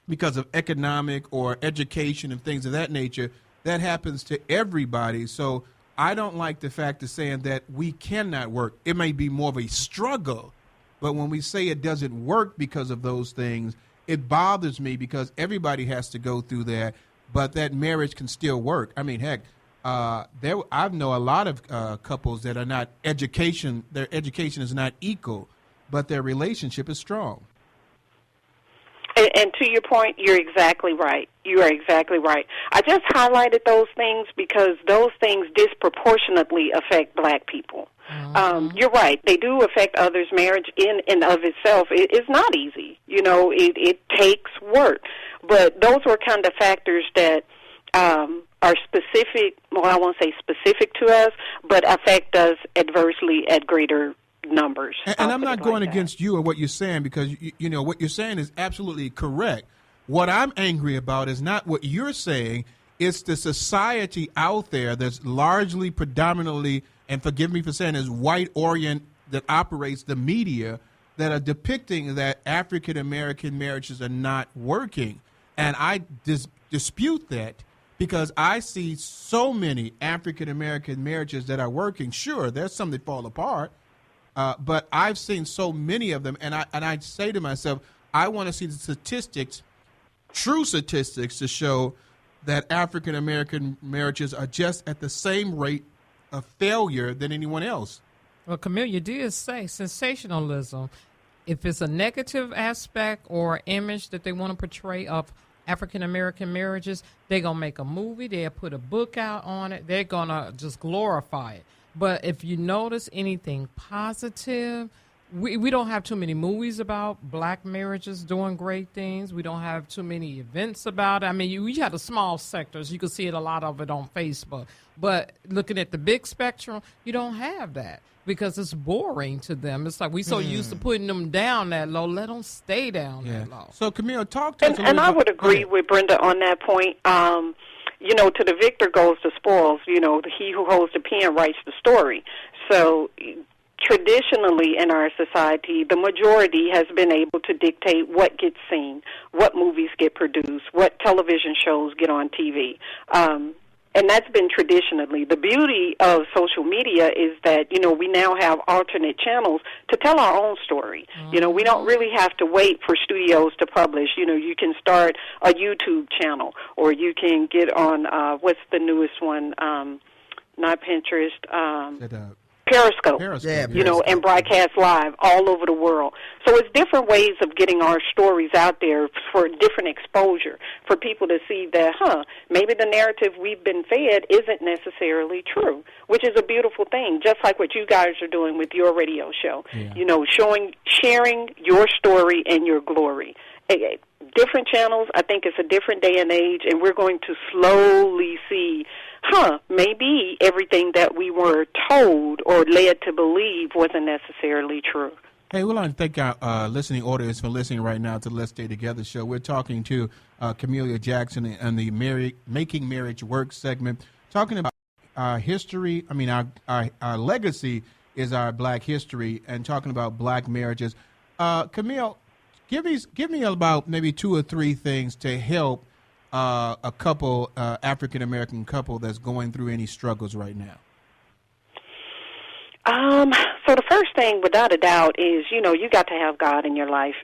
because of economic or education and things of that nature, that happens to everybody. So I don't like the fact of saying that we cannot work. It may be more of a struggle, but when we say it doesn't work because of those things, it bothers me because everybody has to go through that, but that marriage can still work. I mean, heck, I know a lot of couples that are not their education is not equal, but their relationship is strong. And to your point, you're exactly right. You are exactly right. I just highlighted those things because those things disproportionately affect black people. Mm-hmm. You're right. They do affect others' marriage in and of itself. It's not easy. It takes work. But those were kind of factors that are specific, well, I won't say specific to us, but affect us adversely at greater numbers. And I'm not going against you or what you're saying because, what you're saying is absolutely correct. What I'm angry about is not what you're saying. It's the society out there that's largely, predominantly, and forgive me for saying is white orient that operates the media that are depicting that African American marriages are not working. And I dispute that because I see so many African American marriages that are working. Sure, there's some that fall apart. But I've seen so many of them, and I say to myself, I want to see the statistics, true statistics, to show that African American marriages are just at the same rate of failure than anyone else. Well, Camille, you did say sensationalism. If it's a negative aspect or image that they want to portray of African American marriages, they're going to make a movie, they'll put a book out on it, they're going to just glorify it. But if you notice anything positive, we don't have too many movies about black marriages doing great things. We don't have too many events about it. I mean, you have the small sectors. You can see it, a lot of it on Facebook. But looking at the big spectrum, you don't have that because it's boring to them. It's like we so used to putting them down that low. Let them stay down that low. So, Camille, talk to us a little bit. And I would agree with Brenda on that point. To the victor goes the spoils. He who holds the pen writes the story. So traditionally in our society, the majority has been able to dictate what gets seen, what movies get produced, what television shows get on TV. And that's been traditionally. The beauty of social media is that, we now have alternate channels to tell our own story. Mm-hmm. We don't really have to wait for studios to publish. You can start a YouTube channel, or you can get on, what's the newest one? Not Pinterest. Periscope, Yeah, you know, and broadcast live all over the world. So it's different ways of getting our stories out there for different exposure, for people to see that, maybe the narrative we've been fed isn't necessarily true, which is a beautiful thing, just like what you guys are doing with your radio show. Yeah. You know, sharing your story and your glory. Different channels, I think it's a different day and age, and we're going to slowly see, maybe everything that we were told or led to believe wasn't necessarily true. Hey, we'd like to thank our listening audience for listening right now to the Let's Stay Together show. We're talking to Camellia Jackson and the Making Marriage Work segment, talking about our history. I mean, our legacy is our black history, and talking about black marriages. Camille, give me about maybe 2 or 3 things to help a couple, African-American couple that's going through any struggles right now. So the first thing, without a doubt, is, you know, you got to have God in your life,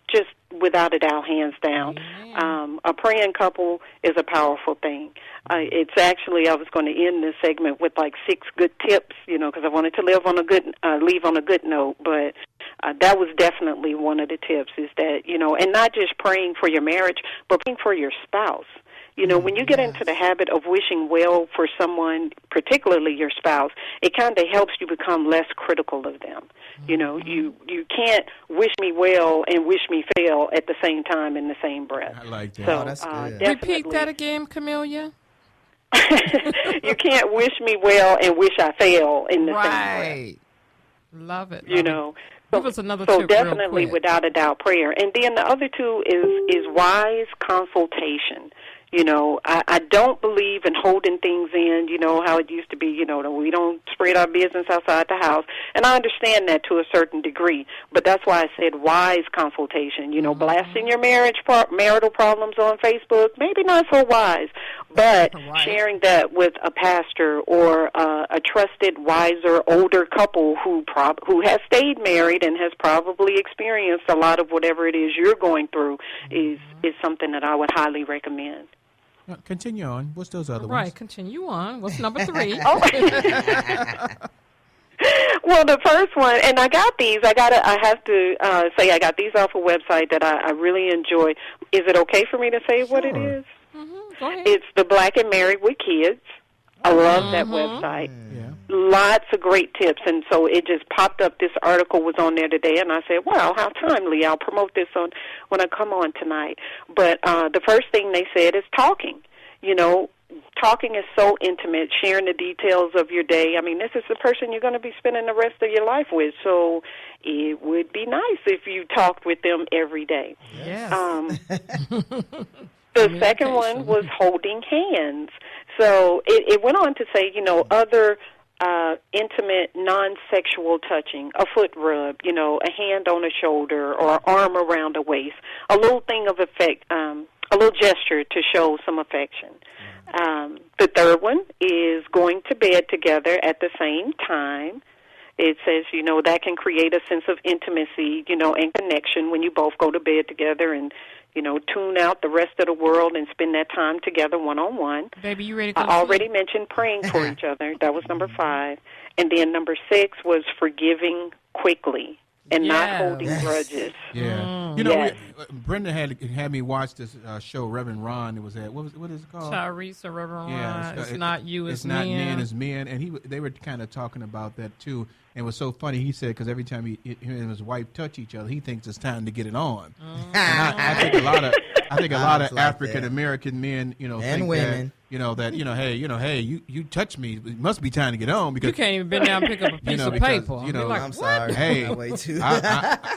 just without a doubt, hands down. A praying couple is a powerful thing. It's actually, I was going to end this segment with like 6 good tips, you know, because I wanted to leave on a good note, but that was definitely one of the tips, is that, you know, and not just praying for your marriage, but praying for your spouse. You know, when you get into the habit of wishing well for someone, particularly your spouse, it kind of helps you become less critical of them. You know, you can't wish me well and wish me fail at the same time in the same breath. I like that. So, that's good. Repeat that again, Camellia. You can't wish me well and wish I fail in the same breath. Love it. You know. Give us another so tip definitely, real quick. without a doubt, prayer. And then the other 2 is wise consultation. You know, I don't believe in holding things in, you know, how it used to be, you know, that we don't spread our business outside the house. And I understand that to a certain degree, but that's why I said wise consultation. You know, blasting your marital problems on Facebook, maybe not so wise, but sharing that with a pastor or a trusted, wiser, older couple who has stayed married and has probably experienced a lot of whatever it is you're going through is something that I would highly recommend. Continue on. What's those other ones? Right, continue on. What's number 3? Well, the first one, and I got these. I have to say I got these off a website that I really enjoy. Is it okay for me to say what it is? Go ahead. It's the Black and Married with Kids. I love that website. Yeah. Lots of great tips, and so it just popped up. This article was on there today, and I said, wow, how timely. I'll promote this when I come on tonight. But the first thing they said is talking. You know, talking is so intimate, sharing the details of your day. I mean, this is the person you're going to be spending the rest of your life with, so it would be nice if you talked with them every day. Yes. The second one was holding hands. So it went on to say, you know, other intimate, non-sexual touching, a foot rub, you know, a hand on a shoulder or an arm around a waist, a little thing of effect, a little gesture to show some affection. The third one is going to bed together at the same time. It says, you know, that can create a sense of intimacy, you know, and connection when you both go to bed together and, you know, tune out the rest of the world and spend that time together one-on-one. Baby, you ready to go I already mentioned praying for each other. That was number 5. And then number 6 was forgiving quickly and not holding grudges. Yeah. You know, Brenda had me watch this show, Reverend Ron. It was at, what is it called? Tyrese or Reverend Ron. Yeah, It's not you, it's men. It's not men, it's men. And they were kind of talking about that, too. And it was so funny. He said, because every time he and his wife touch each other, he thinks it's time to get it on. And I think a lot of African American men, you know, and think women, that, you know, hey, you touch me, it must be time to get on, because you can't even bend down and pick up a piece of paper. You know, like, I'm sorry. Hey,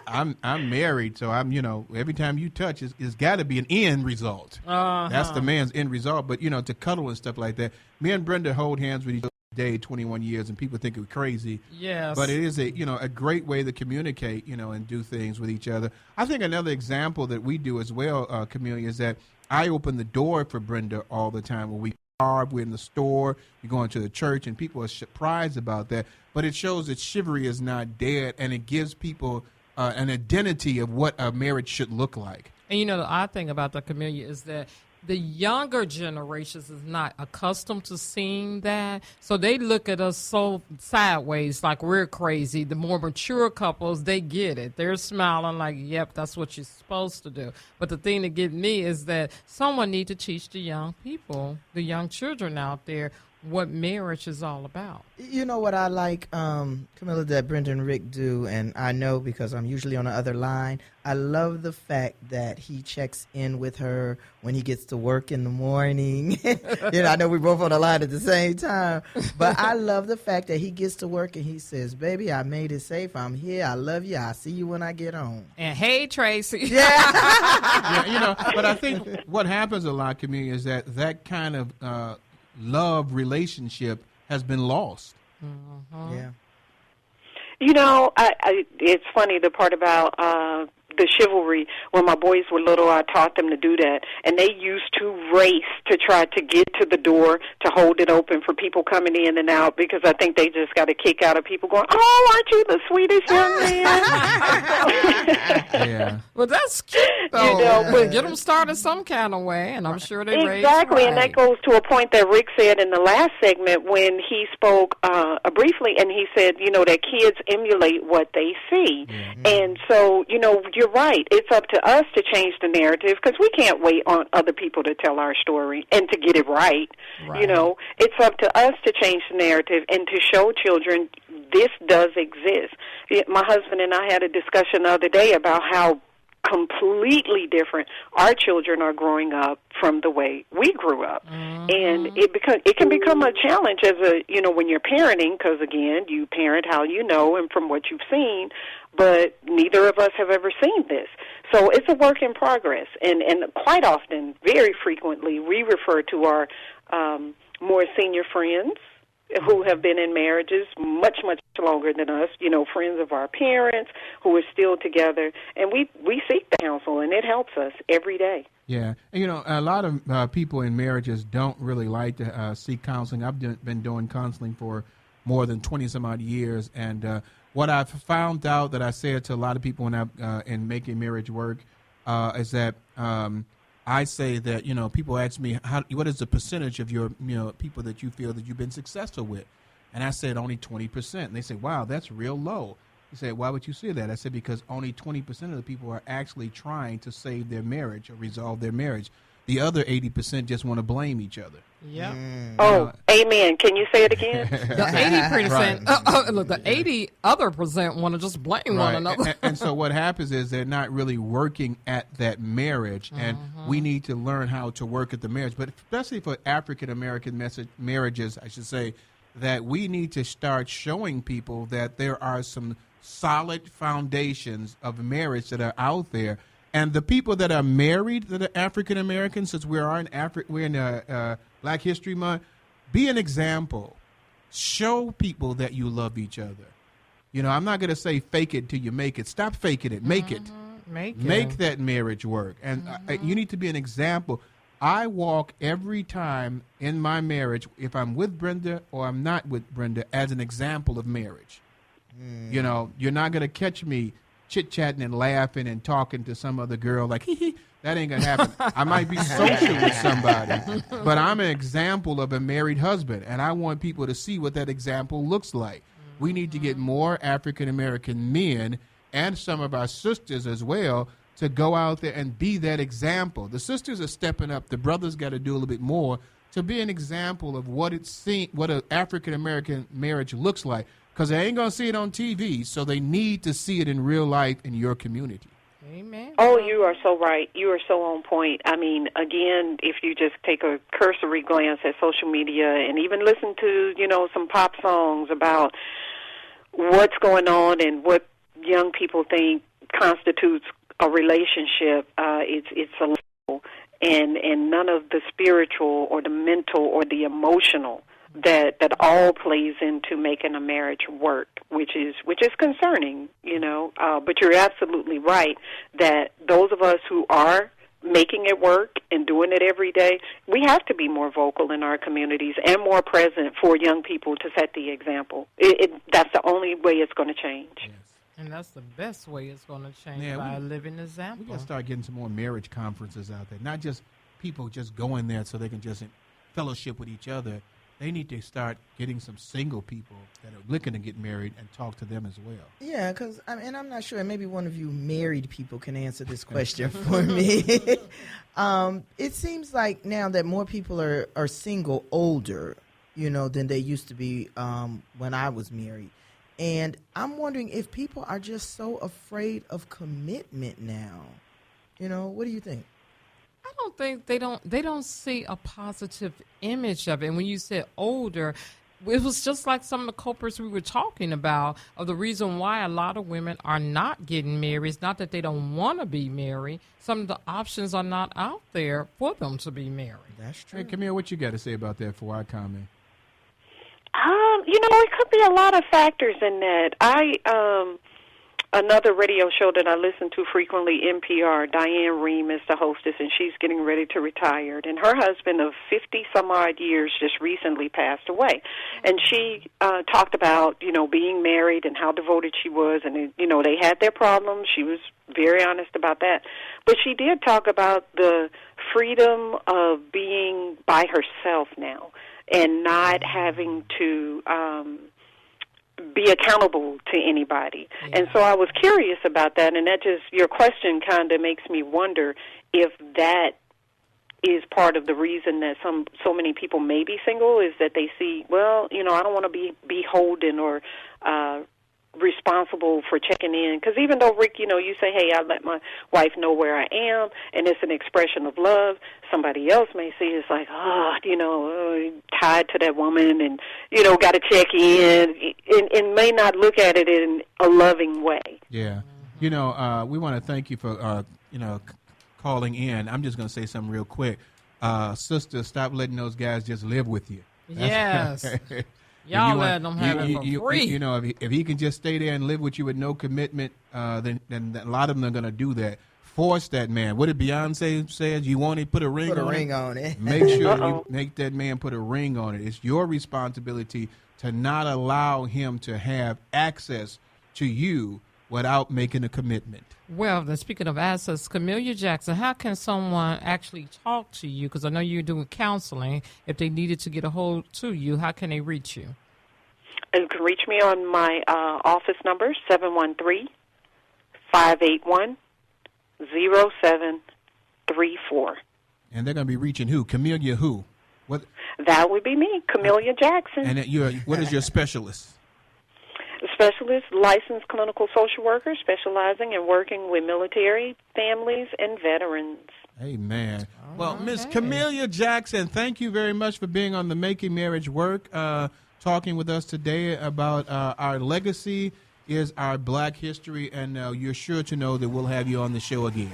I'm married, so I'm, you know, every time you touch, it's got to be an end result. That's the man's end result. But you know, to cuddle and stuff like that, me and Brenda hold hands with each other day, 21 years, and people think we're crazy. Yes. But it is a great way to communicate, you know, and do things with each other. I think another example that we do as well, Camellia, is that I open the door for Brenda all the time when we're in the store, we go into the church, and people are surprised about that. But it shows that chivalry is not dead, and it gives people an identity of what a marriage should look like. And you know, the odd thing about the Camellia is that the younger generations is not accustomed to seeing that, so they look at us so sideways, like we're crazy. The more mature couples, they get it. They're smiling like, yep, that's what you're supposed to do. But the thing that gets me is that someone need to teach the young people, the young children out there, what marriage is all about. You know what I like, Camilla, that Brenda and Rick do, and I know because I'm usually on the other line, I love the fact that he checks in with her when he gets to work in the morning. I know we're both on the line at the same time, but I love the fact that he gets to work and he says, baby, I made it safe. I'm here. I love you. I'll see you when I get home. And hey, Tracy. Yeah. But I think what happens a lot, Camille, is that kind of love relationship has been lost. Yeah. It's funny, the part about the chivalry. When my boys were little, I taught them to do that, and they used to race to try to get to the door to hold it open for people coming in and out, because I think they just got a kick out of people going, oh, aren't you the sweetest young man? Yeah. Well, that's cute, though. But get them started some kind of way, and I'm sure they raised Exactly, right. And that goes to a point that Rick said in the last segment when he spoke briefly, and he said, that kids emulate what they see. Mm-hmm. And so, you're right. It's up to us to change the narrative, because we can't wait on other people to tell our story and to get it right. It's up to us to change the narrative and to show children this does exist. My husband and I had a discussion the other day about how completely different our children are growing up from the way we grew up. Mm-hmm. And it can become a challenge as when you're parenting, because again, you parent how you know and from what you've seen, but neither of us have ever seen this. So it's a work in progress, and quite often, very frequently, we refer to our more senior friends who have been in marriages much, much longer than us, friends of our parents who are still together, and we seek the counsel, and it helps us every day. Yeah. And, a lot of people in marriages don't really like to seek counseling. I've been doing counseling for more than 20-some-odd years, and what I've found out that I say it to a lot of people when in making marriage work is that I say that, people ask me, what is the percentage of your, people that you feel that you've been successful with? And I said only 20%. And they say, wow, that's real low. He said, why would you say that? I said, because only 20% of the people are actually trying to save their marriage or resolve their marriage. The other 80% just want to blame each other. Yeah. Amen. Can you say it again? The 80%, look, the 80 other percent want to just blame one another. And so what happens is they're not really working at that marriage, and we need to learn how to work at the marriage. But especially for African American marriages, I should say, that we need to start showing people that there are some solid foundations of marriage that are out there. And the people that are married that are African Americans, since we're in Black History Month, be an example. Show people that you love each other. I'm not going to say fake it till you make it. Stop faking it. Make it. Make that marriage work. And you need to be an example. I walk every time in my marriage, if I'm with Brenda or I'm not with Brenda, as an example of marriage. You're not going to catch me chit-chatting and laughing and talking to some other girl like, hee, that ain't going to happen. I might be social with somebody, but I'm an example of a married husband, and I want people to see what that example looks like. We need to get more African-American men and some of our sisters as well to go out there and be that example. The sisters are stepping up. The brothers got to do a little bit more to be an example of what an African-American marriage looks like. Because they ain't going to see it on TV, so they need to see it in real life in your community. Amen. Oh, you are so right. You are so on point. I mean, again, if you just take a cursory glance at social media and even listen to, some pop songs about what's going on and what young people think constitutes a relationship, it's a level, and none of the spiritual or the mental or the emotional that all plays into making a marriage work, which is concerning, but you're absolutely right that those of us who are making it work and doing it every day, we have to be more vocal in our communities and more present for young people to set the example. That's the only way it's going to change. Yes. And that's the best way it's going to change, by a living example. We got to start getting some more marriage conferences out there, not just people just go in there so they can just fellowship with each other. They need to start getting some single people that are looking to get married and talk to them as well. Yeah, because I'm not sure. Maybe one of you married people can answer this question for me. It seems like now that more people are single older, than they used to be when I was married. And I'm wondering if people are just so afraid of commitment now. What do you think? I don't think they don't see a positive image of it. And when you said older, it was just like some of the culprits we were talking about of the reason why a lot of women are not getting married. It's not that they don't want to be married. Some of the options are not out there for them to be married. That's true. Hey, Camille, what you got to say about that before I comment? It could be a lot of factors in that. Another radio show that I listen to frequently, NPR, Diane Rehm is the hostess, and she's getting ready to retire. And her husband of 50-some-odd years just recently passed away. And she talked about, being married and how devoted she was. And, they had their problems. She was very honest about that. But she did talk about the freedom of being by herself now and not having to be accountable to anybody. Yeah. And so I was curious about that, and your question kind of makes me wonder if that is part of the reason that so many people may be single, is that they see, well, I don't want to be beholden or responsible for checking in. Because even though, Rick, you say, hey, I let my wife know where I am, and it's an expression of love, somebody else may see it's like, tied to that woman and, got to check in, and may not look at it in a loving way. Yeah. We want to thank you for, calling in. I'm just going to say something real quick. Sister, stop letting those guys just live with you. Yes. Y'all let them have it for free. If he can just stay there and live with you with no commitment, then a lot of them are going to do that. Force that man. What did Beyonce say? You want it? Put a ring on it. Put a ring on it. Make sure you make that man put a ring on it. It's your responsibility to not allow him to have access to you without making a commitment. Well, then speaking of access, Camelia Jackson, how can someone actually talk to you? Because I know you're doing counseling. If they needed to get a hold to you, how can they reach you? You can reach me on my office number, 713-581-0734. And they're going to be reaching who? Camelia who? What? That would be me, Camelia Jackson. And what is your specialist? Specialist, licensed clinical social worker, specializing in working with military, families, and veterans. Amen. Well, Miss Camelia Jackson, thank you very much for being on the Making Marriage Work, talking with us today about our legacy is our Black history, and you're sure to know that we'll have you on the show again.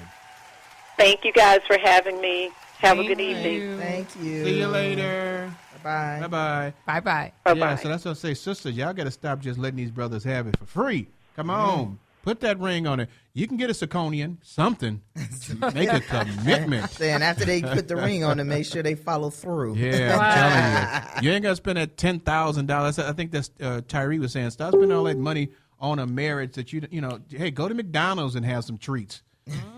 Thank you guys for having me. Have a good evening. Thank you. See you later. Bye-bye. Bye-bye. Bye-bye. Yeah, so that's what I say. Sisters, y'all got to stop just letting these brothers have it for free. Come on. Put that ring on it. You can get a zirconian, something. Make a commitment. Then after they put the ring on it, make sure they follow through. Yeah, I'm telling you. You ain't got to spend that $10,000. I think that's Tyree was saying. Stop spending all that money on a marriage that hey, go to McDonald's and have some treats.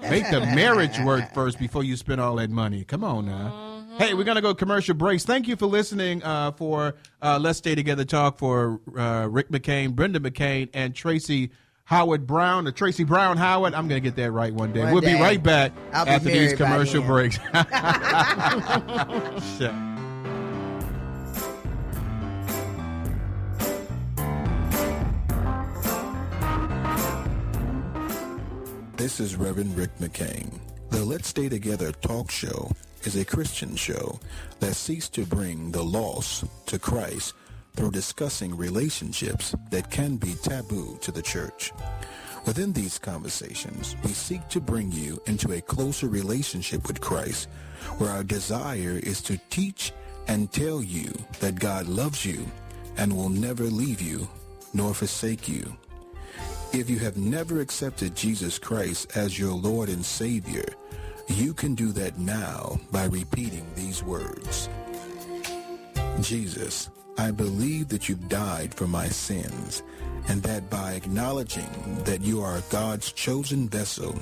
Make the marriage work first before you spend all that money. Come on now. Hey, we're going to go commercial breaks. Thank you for listening for Let's Stay Together Talk for Rick McCain, Brenda McCain, and Tracy Howard Brown, or Tracy Brown Howard. I'm going to get that right one day. We'll be right back after these commercial breaks. This is Reverend Rick McCain. The Let's Stay Together talk show is a Christian show that seeks to bring the lost to Christ through discussing relationships that can be taboo to the church. Within these conversations, we seek to bring you into a closer relationship with Christ, where our desire is to teach and tell you that God loves you and will never leave you nor forsake you. If you have never accepted Jesus Christ as your Lord and Savior, you can do that now by repeating these words. Jesus, I believe that you died for my sins and that by acknowledging that you are God's chosen vessel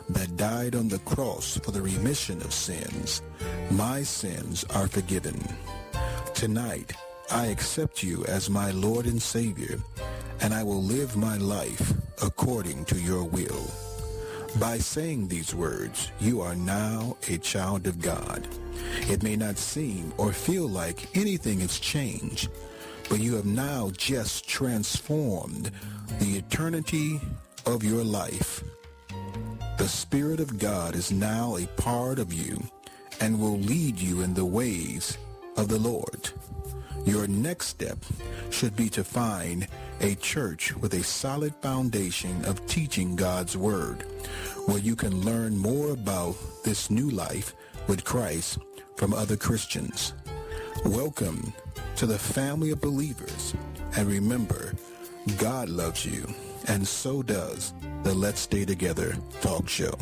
that died on the cross for the remission of sins, my sins are forgiven. Tonight, I accept you as my Lord and Savior, and I will live my life according to your will. By saying these words, you are now a child of God. It may not seem or feel like anything has changed, but you have now just transformed the eternity of your life. The Spirit of God is now a part of you and will lead you in the ways of the Lord. Your next step should be to find a church with a solid foundation of teaching God's Word, where you can learn more about this new life with Christ from other Christians. Welcome to the family of believers, and remember, God loves you, and so does the Let's Stay Together talk show.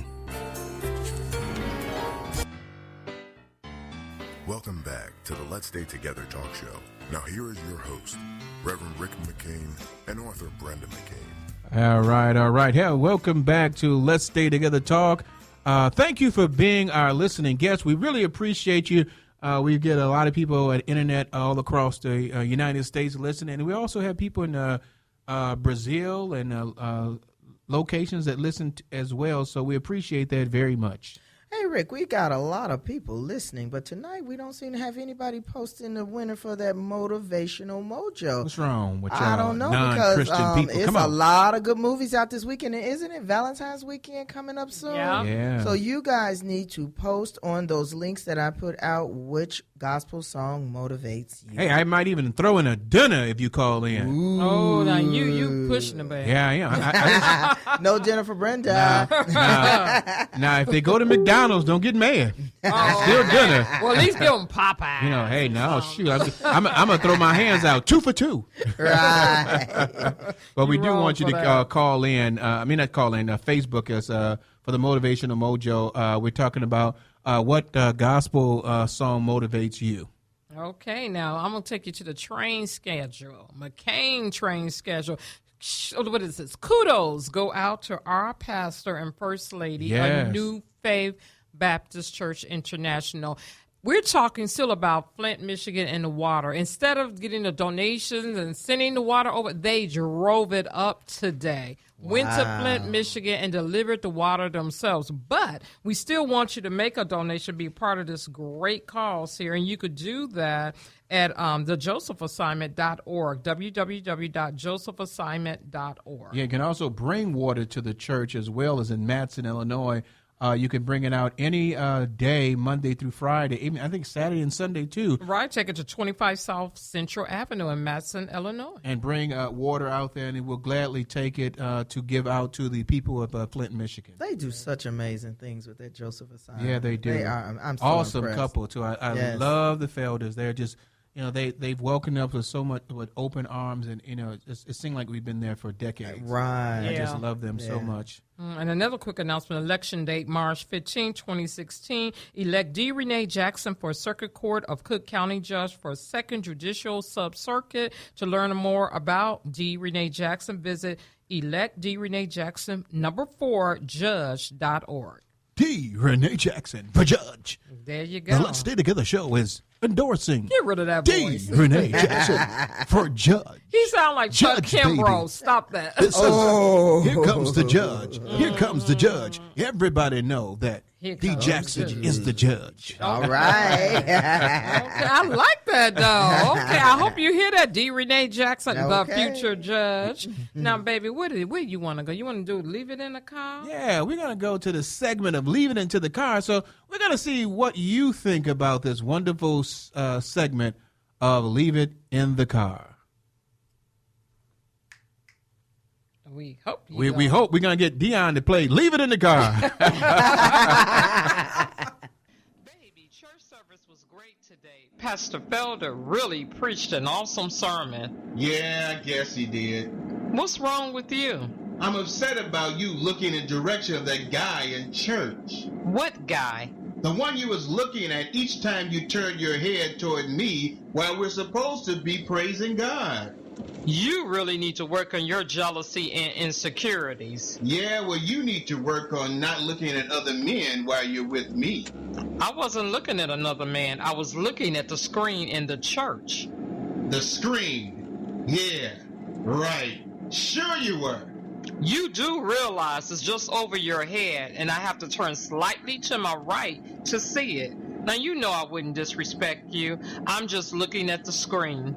Welcome back to the Let's Stay Together talk show. Now here is your host, Reverend Rick McCain and author Brenda McCain. All right. Hey, welcome back to Let's Stay Together Talk. Thank you for being our listening guest. We really appreciate you. We get a lot of people at internet all across the United States listening. And we also have people in Brazil and locations that listen as well. So we appreciate that very much. Hey, Rick, we got a lot of people listening, but tonight we don't seem to have anybody posting the winner for that motivational mojo. What's wrong with I don't know, because it's a lot of good movies out this weekend, and isn't it Valentine's weekend coming up soon? Yeah. So you guys need to post on those links that I put out which gospel song motivates you. Hey, I might even throw in a dinner if you call in. Ooh. Oh, now you pushing the bag. Yeah, I No dinner for Brenda. Now, if they go to McDonald's, don't get mad. Still dinner. Well, at least give them Popeye. You know, hey, no, shoot. I'm going to throw my hands out 2 for 2. Right. But we do want you to call in. Not call in. Facebook us for the Motivational Mojo. We're talking about what gospel song motivates you. Okay, now I'm going to take you to the train schedule. McCain train schedule. What is this? Kudos go out to our pastor and first lady of New Faith Baptist Church International. We're talking still about Flint, Michigan, and the water. Instead of getting the donations and sending the water over, they drove it up today. Wow. Went to Flint, Michigan, and delivered the water themselves. But we still want you to make a donation, be part of this great cause here. And you could do that at thejosephassignment.org, www.josephassignment.org. Yeah, you can also bring water to the church as well as in Matson, Illinois. You can bring it out any day, Monday through Friday, even I think Saturday and Sunday too. Right, take it to 25 South Central Avenue in Matson, Illinois. And bring water out there, and we'll gladly take it to give out to the people of Flint, Michigan. They do such amazing things with that Joseph assignment. Yeah, they do. They are. I'm so awesome impressed. couple too. I love the Felders. They're just, they've welcomed up with so much with open arms, and it seemed like we've been there for decades. Right. I just love them so much. And another quick announcement, election date, March 15, 2016. Elect D. Renee Jackson for Circuit Court of Cook County Judge for 2nd Judicial Sub-Circuit. To learn more about D. Renee Jackson, visit electdreneejackson4judge.org. D. Renee Jackson for judge. There you go. The Let's Stay Together show is endorsing Get rid of that voice. D. Renee Jackson for judge. He sound like Chuck Judge, Kimbrough. baby. Stop that. Here comes the judge. Here comes the judge. Everybody know that D. Jackson is the judge. All right. Okay, I like that, though. Okay, I hope you hear that, D. Renee Jackson, the future judge. Now, baby, where you want to go? You want to do Leave It in the Car? Yeah, we're going to go to the segment of Leave It Into the Car. So we're going to see what you think about this wonderful segment of Leave It in the Car. We hope. We hope we're going to get Dion to play Leave It in the Car. Baby, church service was great today. Pastor Felder really preached an awesome sermon. Yeah, I guess he did. What's wrong with you? I'm upset about you looking in the direction of that guy in church. What guy? The one you was looking at each time you turned your head toward me while we're supposed to be praising God. You really need to work on your jealousy and insecurities. Yeah, well, you need to work on not looking at other men while you're with me. I wasn't looking at another man. I was looking at the screen in the church. The screen? Yeah, right. Sure you were. You do realize it's just over your head, and I have to turn slightly to my right to see it. Now, you know I wouldn't disrespect you. I'm just looking at the screen.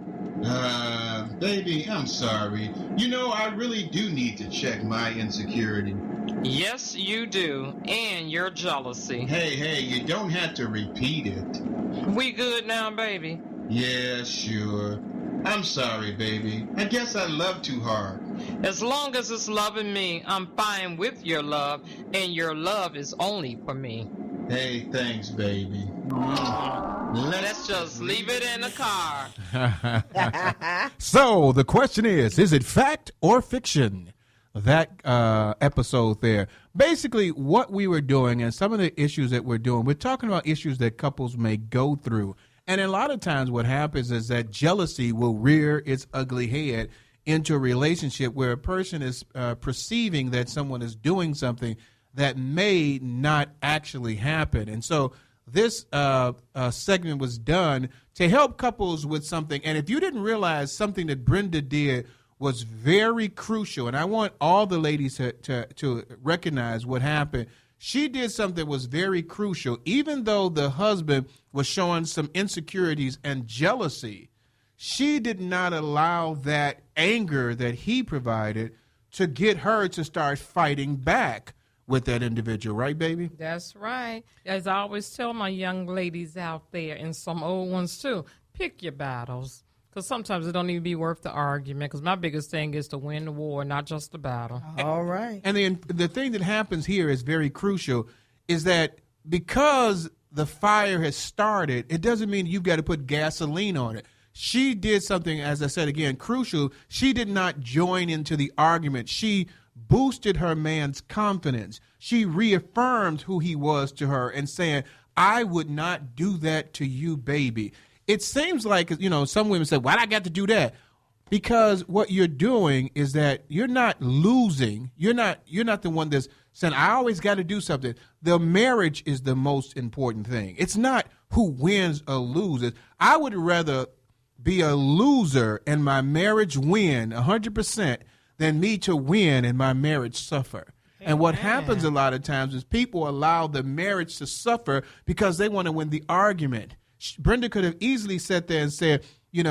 Baby, I'm sorry. You know, I really do need to check my insecurity. Yes, you do. And your jealousy. Hey, you don't have to repeat it. We good now, baby? Yeah, sure. I'm sorry, baby. I guess I love too hard. As long as it's loving me, I'm fine with your love, and your love is only for me. Hey, thanks, baby. Let's just leave it in the car. So the question is it fact or fiction? That episode there. Basically, what we were doing and some of the issues that we're doing, we're talking about issues that couples may go through. And a lot of times what happens is that jealousy will rear its ugly head into a relationship where a person is perceiving that someone is doing something that may not actually happen. And so this segment was done to help couples with something. And if you didn't realize, something that Brenda did was very crucial, and I want all the ladies to recognize what happened. She did something that was very crucial. Even though the husband was showing some insecurities and jealousy, she did not allow that anger that he provided to get her to start fighting back with that individual. Right, baby? That's right. As I always tell my young ladies out there, and some old ones too, pick your battles. Because sometimes it don't even be worth the argument. Because my biggest thing is to win the war, not just the battle. All right. And then the thing that happens here is very crucial, is that because the fire has started, it doesn't mean you've got to put gasoline on it. She did something, as I said again, crucial. She did not join into the argument. She boosted her man's confidence. She reaffirmed who he was to her and saying, I would not do that to you, baby. It seems like, some women say, why do I got to do that? Because what you're doing is that you're not losing. You're not the one that's saying, I always got to do something. The marriage is the most important thing. It's not who wins or loses. I would rather be a loser and my marriage win 100% than me to win and my marriage suffer. And what happens a lot of times is people allow the marriage to suffer because they want to win the argument. Brenda could have easily sat there and said, you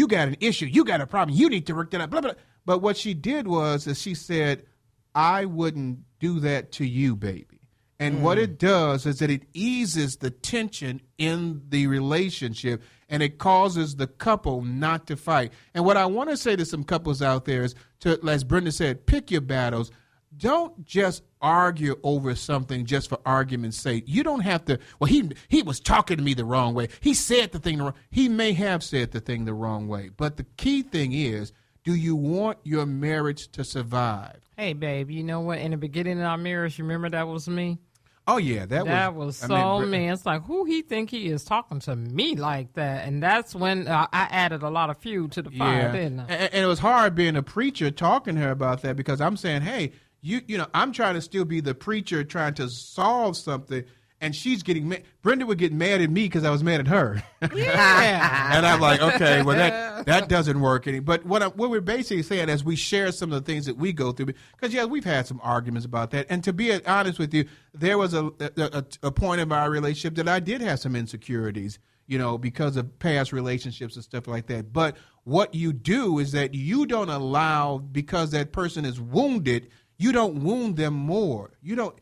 got an issue, you got a problem, you need to work that out, blah, blah. But what she did was she said, I wouldn't do that to you, baby. And what it does is that it eases the tension in the relationship, and it causes the couple not to fight. And what I want to say to some couples out there is, as Brenda said, pick your battles. Don't just argue over something just for argument's sake. You don't have to, well, he was talking to me the wrong way. He said the thing the wrong way. He may have said the thing the wrong way. But the key thing is, do you want your marriage to survive? Hey, babe, you know what? In the beginning of our marriage, you remember that was me? Oh, yeah. That was so mean. It's like, who he think he is talking to me like that? And that's when I added a lot of fuel to the fire, didn't I? And it was hard being a preacher talking to her about that, because I'm saying, hey, I'm trying to still be the preacher trying to solve something, and she's getting mad. Brenda would get mad at me because I was mad at her. Yeah. And I'm like, okay, well, that doesn't work any. But what we're basically saying, as we share some of the things that we go through, because, we've had some arguments about that. And to be honest with you, there was a point in our relationship that I did have some insecurities, because of past relationships and stuff like that. But what you do is that you don't allow, because that person is wounded, you don't wound them more. You don't,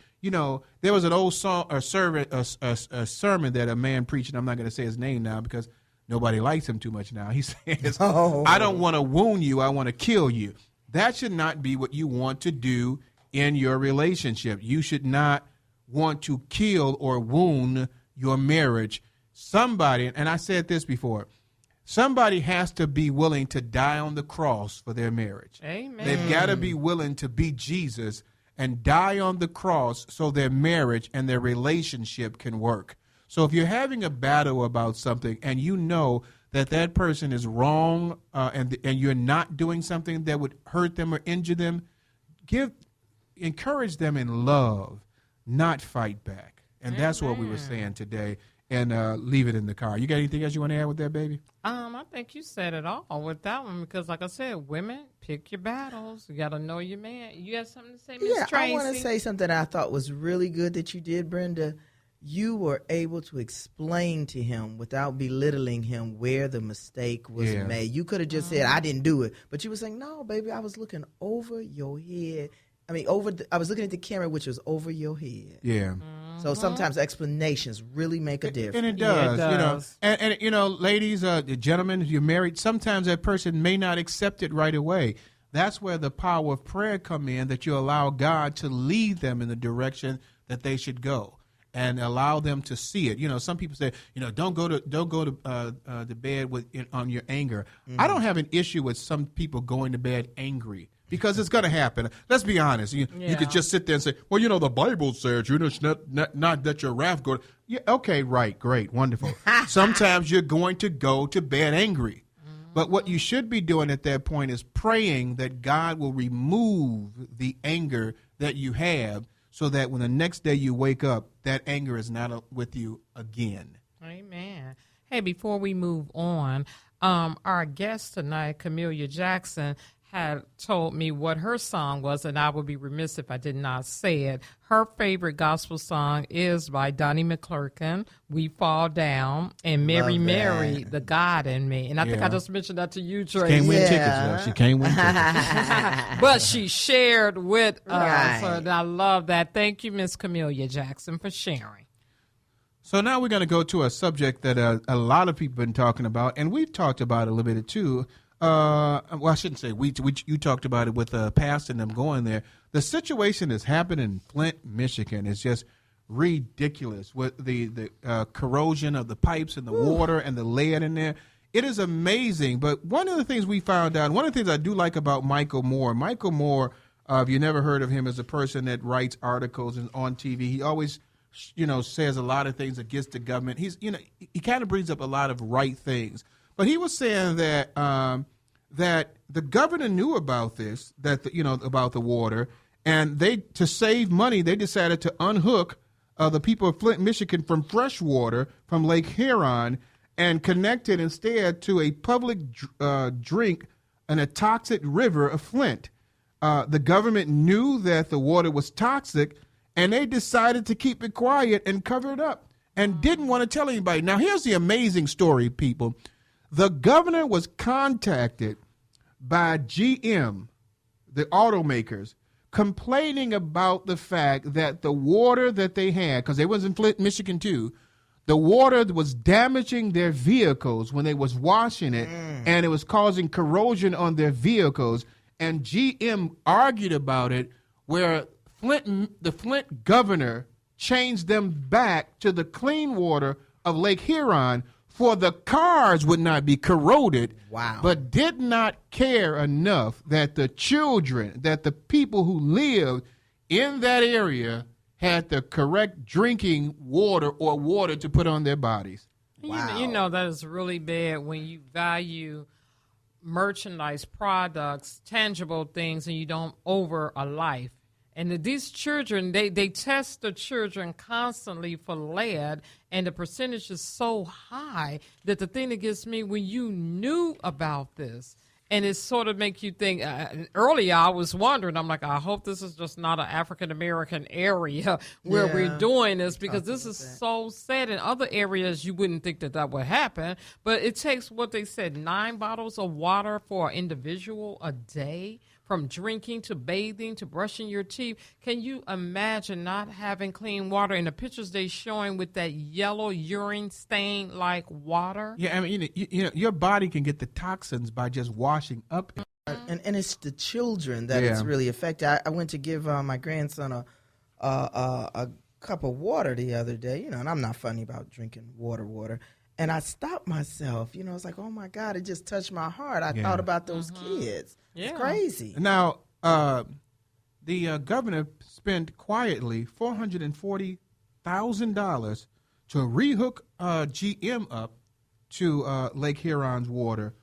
there was an old song, a sermon that a man preached, and I'm not going to say his name now because nobody likes him too much now. He says, I don't want to wound you, I want to kill you. That should not be what you want to do in your relationship. You should not want to kill or wound your marriage. Somebody, and I said this before, somebody has to be willing to die on the cross for their marriage. Amen. They've got to be willing to be Jesus and die on the cross so their marriage and their relationship can work. So if you're having a battle about something and you know that person is wrong and you're not doing something that would hurt them or injure them, encourage them in love, not fight back. And that's what we were saying today. And leave it in the car. You got anything else you want to add with that, baby? I think you said it all with that one because, like I said, women, pick your battles. You got to know your man. You got something to say, Miss Tracy? I want to say something I thought was really good that you did, Brenda. You were able to explain to him without belittling him where the mistake was made. You could have just said, I didn't do it. But you were saying, no, baby, I was looking over your head. I mean, I was looking at the camera, which was over your head. Yeah. So sometimes explanations really make a difference. And it does, you know. And you know, ladies, gentlemen, if you're married, sometimes that person may not accept it right away. That's where the power of prayer come in, that you allow God to lead them in the direction that they should go and allow them to see it. You know, some people say, you know, don't go to bed on your anger. Mm-hmm. I don't have an issue with some people going to bed angry. Because it's going to happen. Let's be honest. You could just sit there and say, well, you know, the Bible says, you know, it's not that your wrath go. Yeah, okay, right, great, wonderful. Sometimes you're going to go to bed angry. But what you should be doing at that point is praying that God will remove the anger that you have so that when the next day you wake up, that anger is not with you again. Amen. Hey, before we move on, our guest tonight, Camelia Jackson, had told me what her song was, and I would be remiss if I did not say it. Her favorite gospel song is by Donnie McClurkin, We Fall Down, and Mary Mary, The God in Me. And I think I just mentioned that to you, Tracy. She can't win tickets, though. She can't win tickets. But she shared with us, and I love that. Thank you, Miss Camelia Jackson, for sharing. So now we're going to go to a subject that a lot of people have been talking about, and we've talked about it a little bit too. Well, I shouldn't say you talked about it with Pastor and them going there. The situation that's happened in Flint, Michigan is just ridiculous with the corrosion of the pipes and the water and the lead in there. It is amazing. But one of the things we found out, one of the things I do like about Michael Moore, if you never heard of him, is a person that writes articles and on TV. He always, you know, says a lot of things against the government. He kind of brings up a lot of right things. But he was saying that that the governor knew about this, about the water, and to save money, they decided to unhook the people of Flint, Michigan, from fresh water from Lake Huron and connect it instead to a public drink in a toxic river of Flint. The government knew that the water was toxic, and they decided to keep it quiet and cover it up and didn't want to tell anybody. Now, here's the amazing story, people. The governor was contacted by GM, the automakers, complaining about the fact that the water that they had, because they was in Flint, Michigan too, the water was damaging their vehicles when they was washing it, and it was causing corrosion on their vehicles. And GM argued about it, where the Flint governor changed them back to the clean water of Lake Huron, for the cars would not be corroded, but did not care enough that the children, that the people who lived in that area had the correct drinking water or water to put on their bodies. Wow. You know that is really bad when you value merchandise, products, tangible things, and you don't over a life. And these children, they test the children constantly for lead, and the percentage is so high that the thing that gets me, when you knew about this, and it sort of make you think, earlier I was wondering, I'm like, I hope this is just not an African-American area where we're doing this, because this is so sad. In other areas, you wouldn't think that would happen, but it takes, what they said, 9 bottles of water for an individual a day, from drinking to bathing to brushing your teeth. Can you imagine not having clean water? And the pictures they showing with that yellow urine stain like water. Yeah, I mean, you know, your body can get the toxins by just washing up. And it's the children that it's really affected. I went to give my grandson a cup of water the other day, you know, and I'm not funny about drinking water. And I stopped myself, you know, it's like, oh my God, it just touched my heart. I thought about those kids. It's crazy. Now, the governor spent quietly $440,000 to rehook GM up to Lake Huron's water,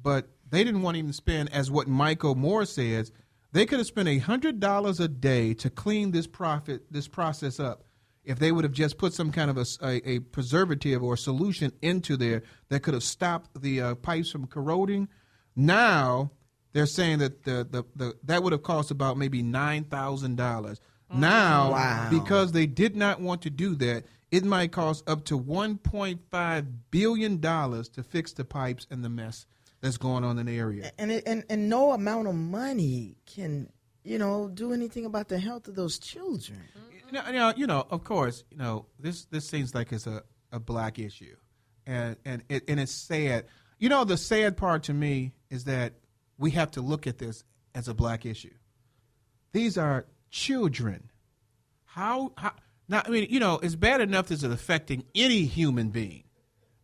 but they didn't want to even spend, as what Michael Moore says, they could have spent $100 a day to clean this process up if they would have just put some kind of a preservative or solution into there that could have stopped the pipes from corroding. Now they're saying that that would have cost about maybe $9,000. Now, because they did not want to do that, it might cost up to $1.5 billion to fix the pipes and the mess that's going on in the area. And no amount of money can, do anything about the health of those children. Of course, this seems like it's a black issue, and it's sad. The sad part to me is that we have to look at this as a black issue. These are children. How now? It's bad enough that it's affecting any human being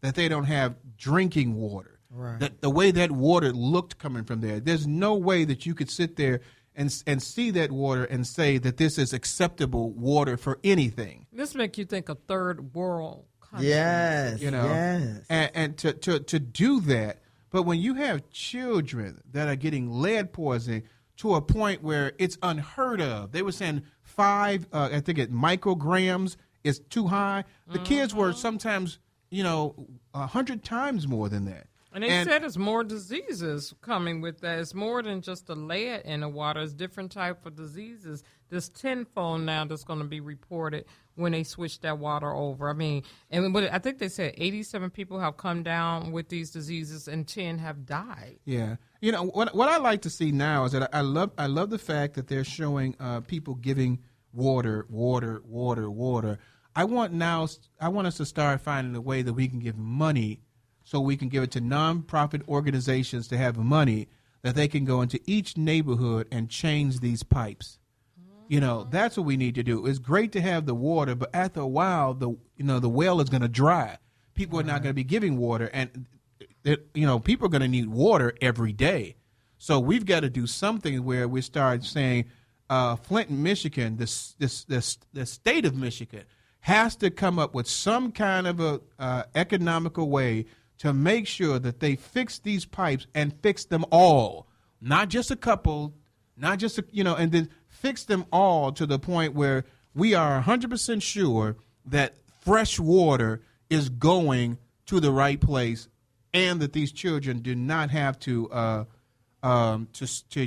that they don't have drinking water. Right. That the way that water looked coming from there, there's no way that you could sit there and see that water and say that this is acceptable water for anything. This makes you think of third world countries. Yes, yes. And to do that, but when you have children that are getting lead poisoning to a point where it's unheard of, they were saying 5, I think micrograms is too high. The kids were sometimes, 100 times more than that. And they said it's more diseases coming with that. It's more than just the lead in the water. It's different type of diseases. There's tenfold now that's going to be reported when they switch that water over. I think they said 87 people have come down with these diseases and 10 have died. Yeah. What I like to see now is that I love the fact that they're showing people giving water. I want us to start finding a way that we can give money, so we can give it to nonprofit organizations to have money that they can go into each neighborhood and change these pipes. That's what we need to do. It's great to have the water, but after a while, the well is going to dry. People are not going to be giving water, and people are going to need water every day. So we've got to do something where we start saying, Flint, Michigan, the state of Michigan, has to come up with some kind of a economical way to make sure that they fix these pipes and fix them all, not just a couple, not just, and then fix them all to the point where we are 100% sure that fresh water is going to the right place and that these children do not have to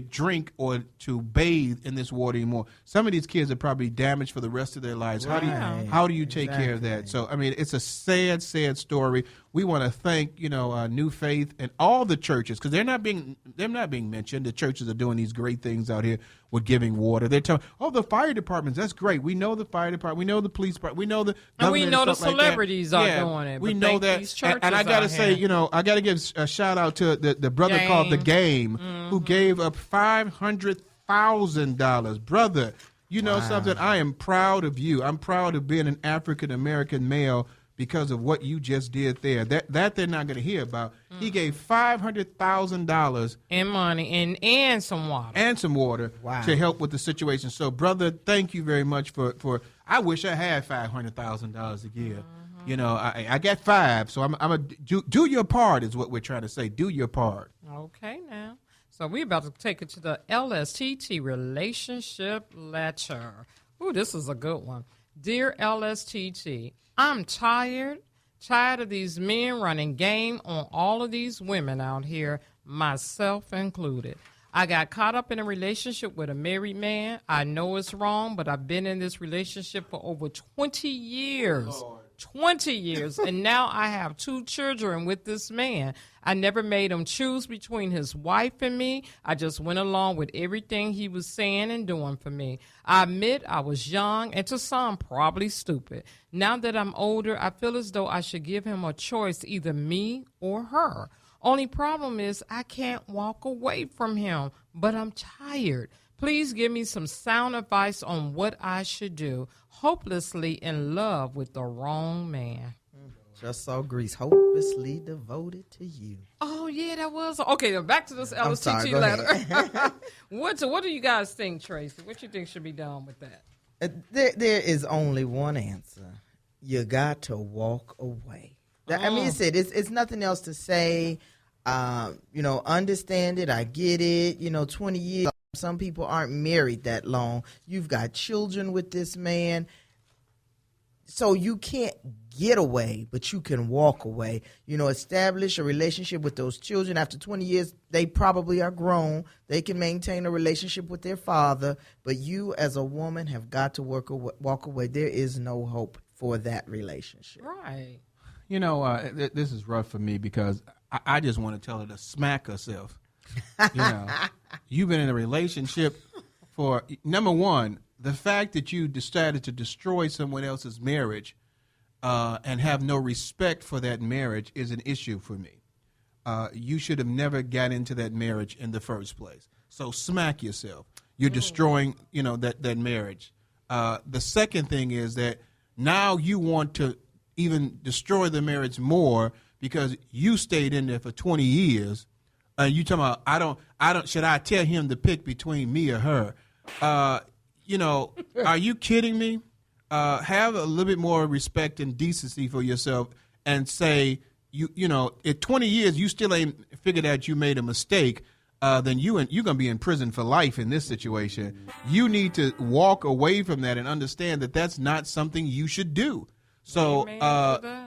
drink or to bathe in this water anymore. Some of these kids are probably damaged for the rest of their lives. Right. How do you take care of that? So it's a sad story. We want to thank New Faith and all the churches, because they're not being mentioned. The churches are doing these great things out here with giving water. They're telling, the fire departments, that's great. We know the fire department. We know the police department. We know the and we know the celebrities are doing it. We know that. And I got to say, I got to give a shout out to the brother called The Game, who gave up $500,000. Brother, something? I am proud of you. I'm proud of being an African American male because of what you just did there. That they're not going to hear about. He gave $500,000 in money and some water. To help with the situation. So, brother, thank you very much for I wish I had $500,000 a year. I got 5, so I'm a do your part is what we're trying to say. Do your part. Okay, now. So we're about to take it to the LSTT relationship letter. Ooh, this is a good one. Dear LSTT, I'm tired of these men running game on all of these women out here, myself included. I got caught up in a relationship with a married man. I know it's wrong, but I've been in this relationship for over 20 years. Lord. 20 years, and now I have 2 children with this man. I never made him choose between his wife and me. I just went along with everything he was saying and doing for me. I admit I was young and to some probably stupid. Now that I'm older, I feel as though I should give him a choice, either me or her. Only problem is I can't walk away from him, but I'm tired. Please give me some sound advice on what I should do. Hopelessly in love with the wrong man. Just saw Grease, hopelessly devoted to you. Oh, yeah, that was. Okay, back to this LSTT letter. What do you guys think, Tracy? What you think should be done with that? There is only one answer. You got to walk away. I mean, it's nothing else to say. Understand it. I get it. 20 years. Some people aren't married that long. You've got children with this man. So you can't get away, but you can walk away. Establish a relationship with those children. After 20 years, they probably are grown. They can maintain a relationship with their father. But you as a woman have got to walk away. There is no hope for that relationship. Right. This is rough for me because I just want to tell her to smack herself. You've been in a relationship for, number one, the fact that you decided to destroy someone else's marriage and have no respect for that marriage is an issue for me. You should have never got into that marriage in the first place. So smack yourself. You're destroying, that marriage. The second thing is that now you want to even destroy the marriage more because you stayed in there for 20 years. And you talking about, I don't, should I tell him to pick between me or her? Are you kidding me? Have a little bit more respect and decency for yourself and say, in 20 years, you still ain't figured out you made a mistake, then you're going to be in prison for life in this situation. You need to walk away from that and understand that that's not something you should do. So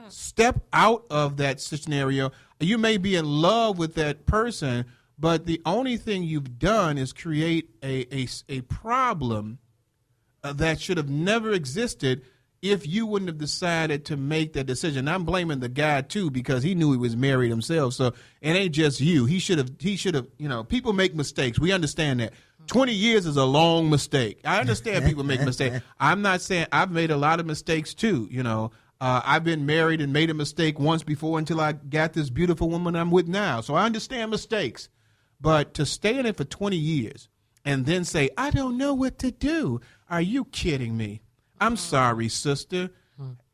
step out of that scenario. You may be in love with that person, but the only thing you've done is create a problem that should have never existed if you wouldn't have decided to make that decision. I'm blaming the guy too because he knew he was married himself. So it ain't just you. He should have, people make mistakes. We understand that. 20 years is a long mistake. I understand people make mistakes. I'm not saying I've made a lot of mistakes too. I've been married and made a mistake once before until I got this beautiful woman I'm with now. So I understand mistakes. But to stay in it for 20 years and then say, I don't know what to do. Are you kidding me? I'm sorry, sister.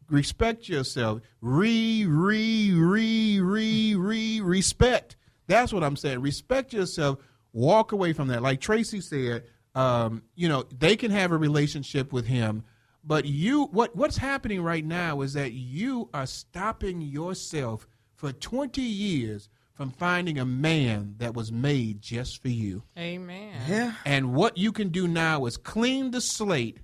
Respect yourself. Respect. That's what I'm saying. Respect yourself. Walk away from that. Like Tracy said, they can have a relationship with him. But what's happening right now is that you are stopping yourself for 20 years from finding a man that was made just for you. Amen. Yeah. And what you can do now is clean the slate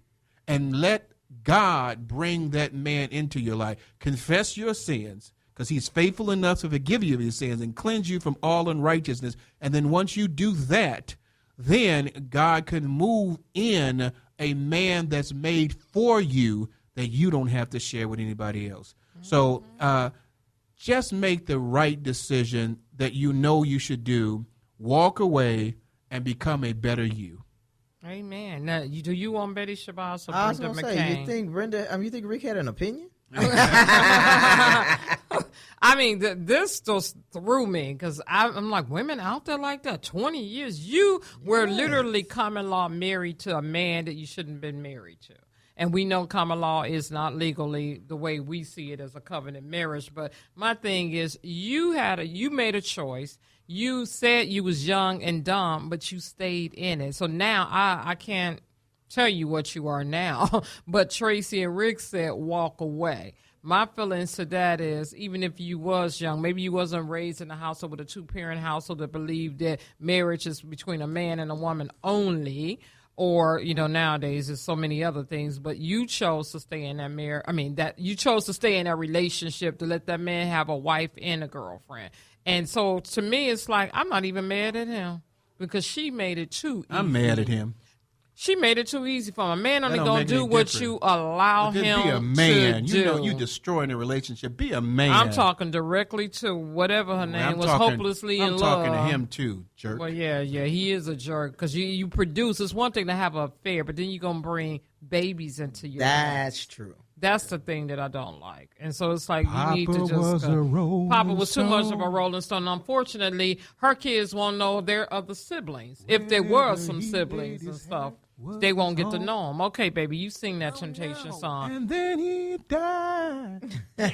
and let God bring that man into your life. Confess your sins because he's faithful enough to forgive you of your sins and cleanse you from all unrighteousness. And then once you do that, then God can move in a man that's made for you that you don't have to share with anybody else. So just make the right decision that you should do. Walk away and become a better you. Amen. Now, do you want Betty Shabazz or I was Brenda gonna McCain? say, you think Rick had an opinion? I mean, this just threw me because I'm like, women out there like that, 20 years. You were literally common law married to a man that you shouldn't have been married to. And we know common law is not legally the way we see it as a covenant marriage. But my thing is, you made a choice. You said you was young and dumb, but you stayed in it. So now I can't tell you what you are now. But Tracy and Rick said walk away. My feelings to that is, even if you was young, maybe you wasn't raised in a household with a two-parent household that believed that marriage is between a man and a woman only, or, nowadays there's so many other things, but you chose to stay in that marriage. I mean, that you chose to stay in that relationship to let that man have a wife and a girlfriend. And so to me, it's like, I'm not even mad at him because she made it too easy. I'm mad at him. She made it too easy for him. A man only gonna do what you allow him be a man. to do. You destroying a relationship. Be a man. I'm talking directly to whatever her name was, hopelessly in love. I'm talking to him too, jerk. Well, yeah, he is a jerk because you produce. It's one thing to have an affair, but then you're gonna bring babies into your life. That's true. That's the thing that I don't like. And so it's like Papa you need to just Papa was too much of a Rolling Stone. Unfortunately, her kids won't know their other siblings. If there were some siblings and stuff, they won't get to know them. Okay, baby, you sing that Temptation song. And then he died. But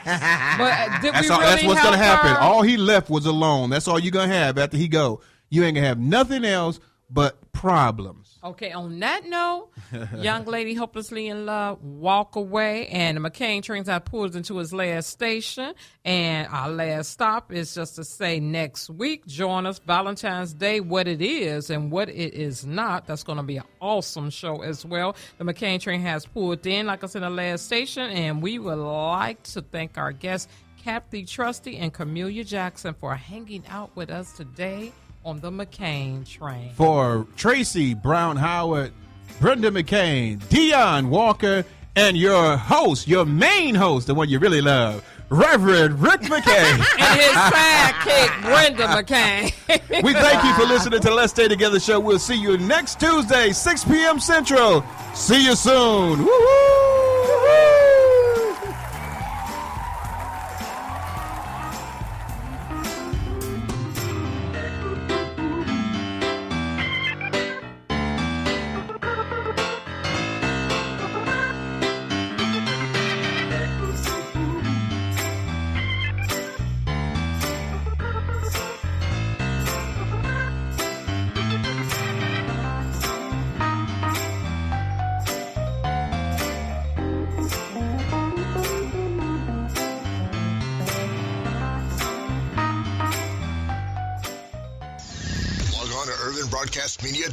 that's what's going to happen. All he left was alone. That's all you're going to have after he go. You ain't going to have nothing else but problems. Okay, on that note, young lady hopelessly in love, walk away, and the McCain trains out pulls into his last station. And our last stop is just to say next week, join us, Valentine's Day, what it is and what it is not. That's going to be an awesome show as well. The McCain train has pulled in, like I said, the last station, and we would like to thank our guests, Kathy Trusty and Camelia Jackson, for hanging out with us today on the McCain train. For Tracy Brown Howard, Brenda McCain, Dion Walker, and your host, your main host, the one you really love, Reverend Rick McCain. And his sidekick, Brenda McCain. We thank you for listening to Let's Stay Together show. We'll see you next Tuesday, 6 p.m. Central. See you soon. Woo-hoo! Log on to UrbanBroadcastMedia.com.